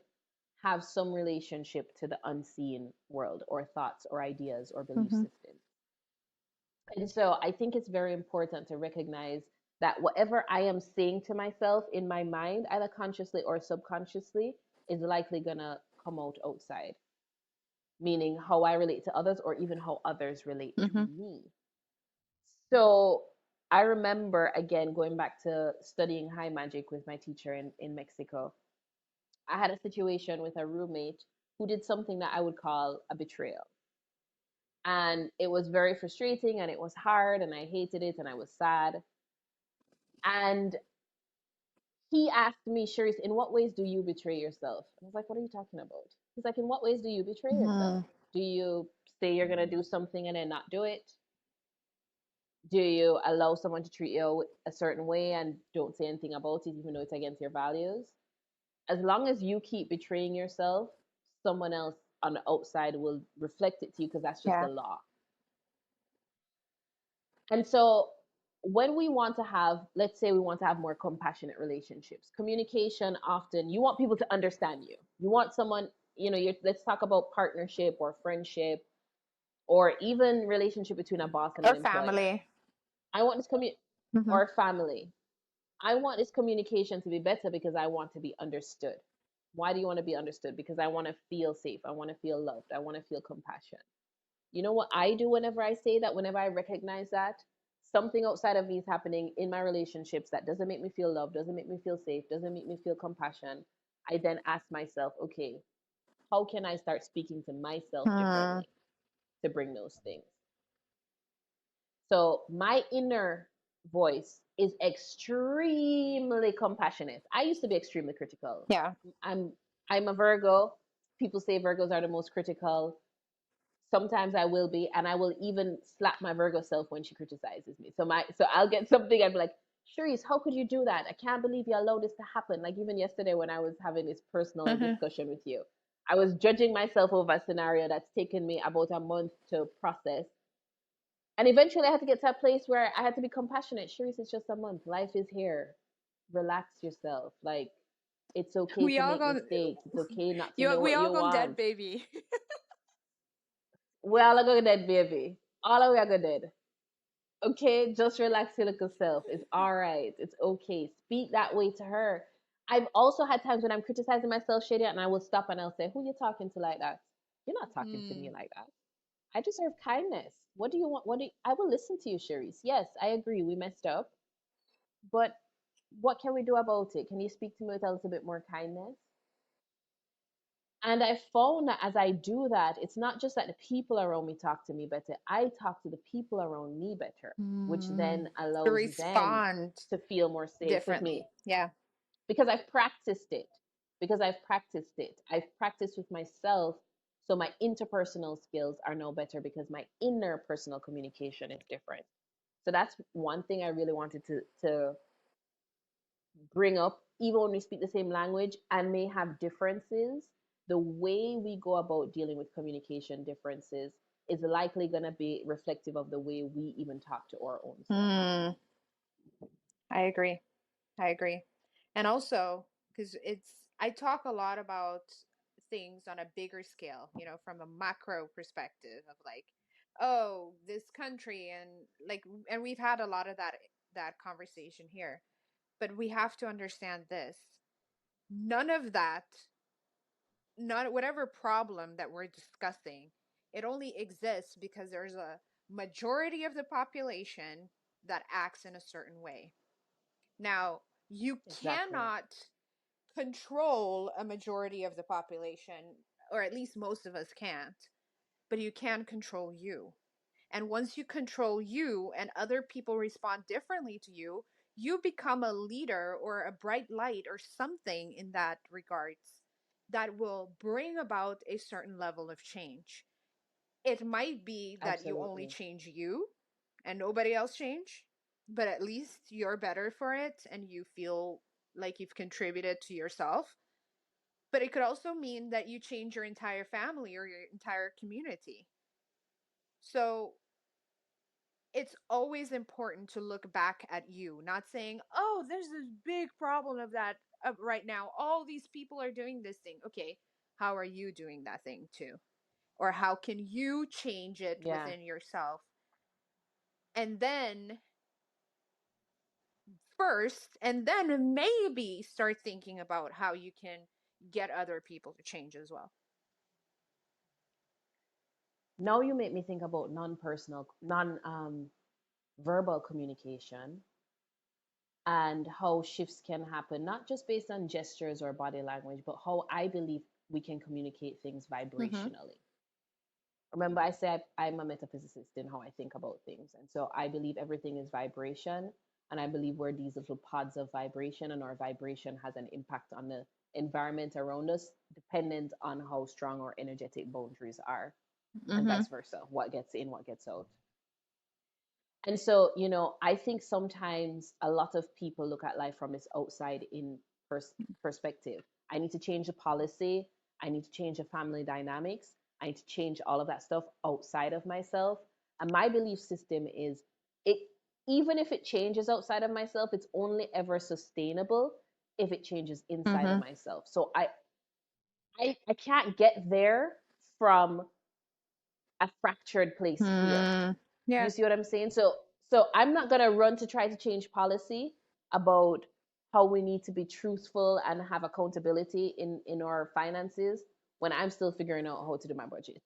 have some relationship to the unseen world or thoughts or ideas or belief Mm-hmm. systems. And so I think it's very important to recognize that whatever I am saying to myself in my mind, either consciously or subconsciously, is likely going to come out outside, meaning how I relate to others or even how others relate to Mm-hmm. me. So I remember, again, going back to studying high magic with my teacher in Mexico. I had a situation with a roommate who did something that I would call a betrayal. And it was very frustrating and it was hard and I hated it and I was sad. And he asked me, Sharice, in what ways do you betray yourself? And I was like, what are you talking about? He's like, in what ways do you betray yourself? Mm-hmm. Do you say you're going to do something and then not do it? Do you allow someone to treat you a certain way and don't say anything about it, even though it's against your values? As long as you keep betraying yourself, someone else on the outside will reflect it to you because that's just the Yeah. law. And so when we want to have, let's say we want to have more compassionate relationships, communication often, you want people to understand you. You want someone, let's talk about partnership or friendship or even relationship between a boss and an Or employer. family. I want this Mm-hmm. or family. I want this communication to be better because I want to be understood. Why do you want to be understood? Because I want to feel safe. I want to feel loved. I want to feel compassion. You know what I do whenever I say that, whenever I recognize that something outside of me is happening in my relationships that doesn't make me feel loved, doesn't make me feel safe, doesn't make me feel compassion, I then ask myself, okay, how can I start speaking to myself Hmm. differently to bring those things? So my inner voice is extremely compassionate. I used to be extremely critical. Yeah. I'm I'm a Virgo. People say Virgos are the most critical. Sometimes I will be, and I will even slap my Virgo self when she criticizes me. So I'll get something and be like, Sharice, how could you do that? I can't believe you allowed this to happen. Like even yesterday when I was having this personal Mm-hmm. discussion with you, I was judging myself over a scenario that's taken me about a month to process. And eventually I had to get to a place where I had to be compassionate. Sharice, it's just a month. Life is here. Relax yourself. Like it's okay We to all make gonna mistakes. It's okay not to know we what all you gonna dead want. baby. We all are going dead, baby. All of we are going dead. Okay, just relax your little self. It's all right. It's okay. Speak that way to her. I've also had times when I'm criticizing myself, Sheedia, and I will stop and I'll say, "Who you talking to like that? You're not talking to me Mm. like that. I deserve kindness. What do you want? I will listen to you, Cherise. Yes, I agree. We messed up, but what can we do about it? Can you speak to me with a little bit more kindness?" And I found that as I do that, it's not just that the people around me talk to me better, I talk to the people around me better, which Mm. then To allows them respond to feel more safe with me differently. Yeah. because I've practiced it. Because I've practiced it. I've practiced with myself. So my interpersonal skills are now better because my inner personal communication is different. So that's one thing I really wanted to bring up, even when we speak the same language and may have differences, the way we go about dealing with communication differences is likely going to be reflective of the way we even talk to our own self. Mm. I agree. I agree. And also, because I talk a lot about things on a bigger scale, from a macro perspective of like, oh, this country and like, and we've had a lot of that conversation here. But we have to understand this. None of that, not whatever problem that we're discussing, it only exists because there's a majority of the population that acts in a certain way. Now, you Exactly. cannot control a majority of the population, or at least most of us can't, but you can control you. And once you control you and other people respond differently to you, you become a leader or a bright light or something in that regards that will bring about a certain level of change. It might be that you only Absolutely. change you and nobody else change, but at least you're better for it and you feel like you've contributed to yourself. But it could also mean that you change your entire family or your entire community. So it's always important to look back at you, not saying, oh, there's this big problem of that right now. All these people are doing this thing. Okay, how are you doing that thing too? Or how can you change it Yeah. within yourself? And then first, and then maybe start thinking about how you can get other people to change as well. Now you make me think about non verbal communication and how shifts can happen, not just based on gestures or body language, but how I believe we can communicate things Mm-hmm. vibrationally. Remember, I say I'm a metaphysicist in how I think about things. And so I believe everything is vibration. And I believe we're these little pods of vibration, and our vibration has an impact on the environment around us, dependent on how strong our energetic boundaries are, and Mm-hmm. vice versa, what gets in, what gets out. And so, I think sometimes a lot of people look at life from its outside in perspective. I need to change the policy. I need to change the family dynamics. I need to change all of that stuff outside of myself. And my belief system is it, even if it changes outside of myself, it's only ever sustainable if it changes inside of Mm-hmm. myself. So I can't get there from a fractured place here. Mm. Do you Yeah. see what I'm saying? So I'm not gonna run to try to change policy about how we need to be truthful and have accountability in our finances when I'm still figuring out how to do my budget.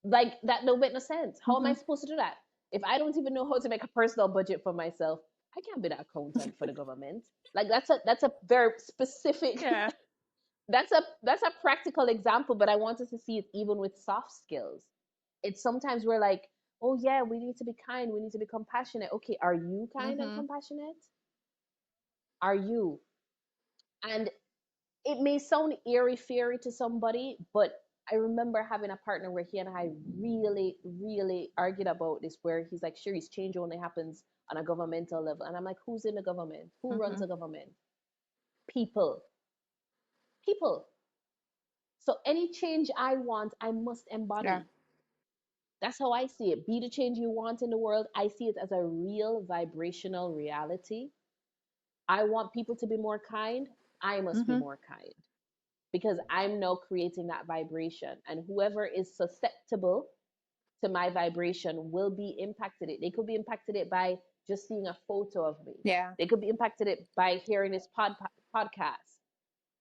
Like that don't make no sense. How am Mm-hmm. I supposed to do that? If I don't even know how to make a personal budget for myself, I can't be the accountant for the government. Like that's a very specific Yeah. that's a practical example, but I wanted to see it even with soft skills. It's sometimes we're like, oh yeah, we need to be kind, we need to be compassionate. Okay, are you kind and Mm-hmm. compassionate? Are you? And it may sound airy fairy to somebody, but I remember having a partner where he and I really, really argued about this, where he's like, sure, his change only happens on a governmental level. And I'm like, who's in the government? Who runs Mm-hmm. the government? People. People. So any change I want, I must Yeah. embody. That's how I see it. Be the change you want in the world. I see it as a real vibrational reality. I want people to be more kind. I must be Mm-hmm. more kind because I'm now creating that vibration. And whoever is susceptible to my vibration will be impacted it. They could be impacted it by just seeing a photo of me. Yeah. They could be impacted it by hearing this podcast.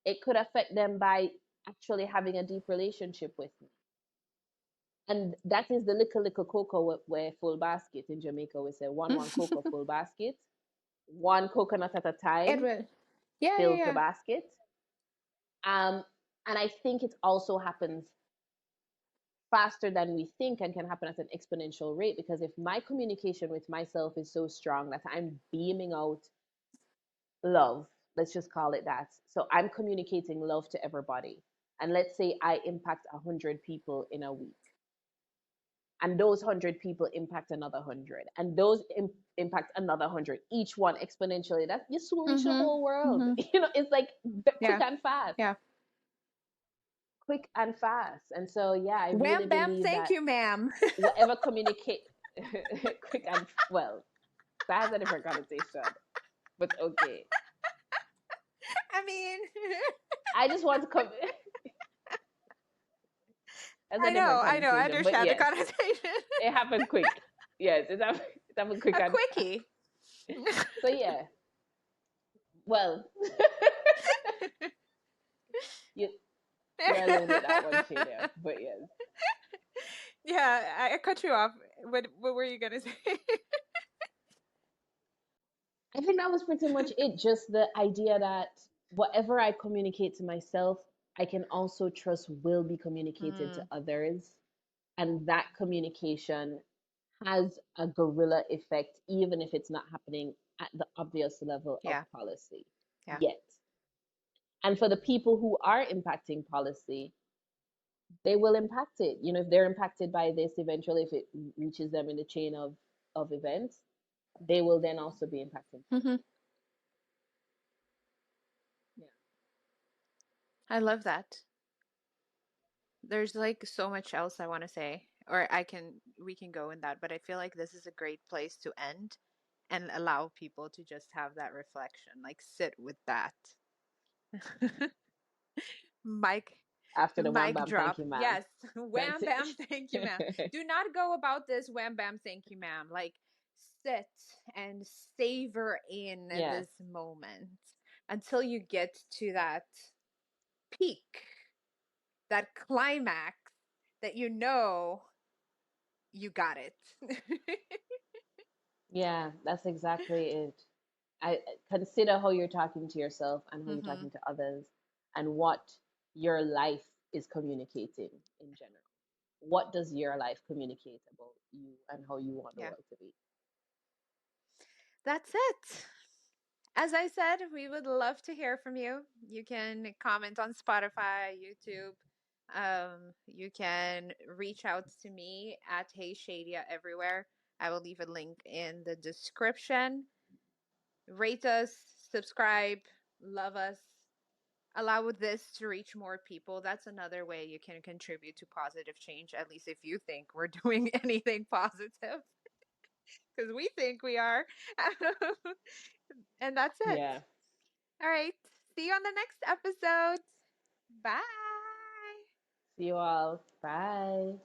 It could affect them by actually having a deep relationship with me. And that is the little cocoa where full basket in Jamaica. We say one cocoa full basket, one coconut at a time Edwin. Yeah, yeah, fills the yeah. basket. Um, and I think it also happens faster than we think and can happen at an exponential rate because if my communication with myself is so strong that I'm beaming out love, let's just call it that. So I'm communicating love to everybody. And let's say I impact 100 people in a week. And those 100 people impact another 100 and those impact another 100, each one exponentially. That you soon reach the Mm-hmm. whole world. Mm-hmm. It's like quick Yeah. and fast, Yeah. quick and fast. And so yeah, I really Wham bam, believe thank that you, ma'am. whatever communicate quick and well, that has a different connotation, but okay. I mean, I just want to come as a different I know, I connotation, but understand the yes, connotation. it happened quick. Yes, it happened quick A and fast. quickie. So yeah, well, you you're alone with that one, Sheedia. But yes, Yeah, I cut you off. What were you gonna say? I think that was pretty much it. Just the idea that whatever I communicate to myself, I can also trust will be communicated to Mm, others, and that communication has a gorilla effect, even if it's not happening at the obvious level of yeah, policy yeah. yet. And for the people who are impacting policy, they will impact it. If they're impacted by this eventually, if it reaches them in the chain of events, they will then also be impacting Hmm. policy. Yeah. I love that. There's like so much else I want to say, or we can go in that, but I feel like this is a great place to end and allow people to just have that reflection, like sit with that. Mike, After the wham mic bam, thank drop. you, ma'am. Yes. That's Wham bam, thank you, ma'am. it. Do not go about this wham bam, thank you, ma'am. Like sit and savor in Yeah. this moment until you get to that peak, that climax that you got it. Yeah, that's exactly it. I consider how you're talking to yourself and how you're Hmm. talking to others and what your life is communicating in general. What does your life communicate about you and how you want the Yeah. world to be? That's it. As I said, we would love to hear from you. You can comment on Spotify, YouTube. You can reach out to me at Hey Sheedia everywhere. I will leave a link in the description. Rate us, subscribe, love us, allow this to reach more people. That's another way you can contribute to positive change, at least if you think we're doing anything positive, because we think we are. And that's it. Yeah. All right. See you on the next episode. Bye. See you all. Bye.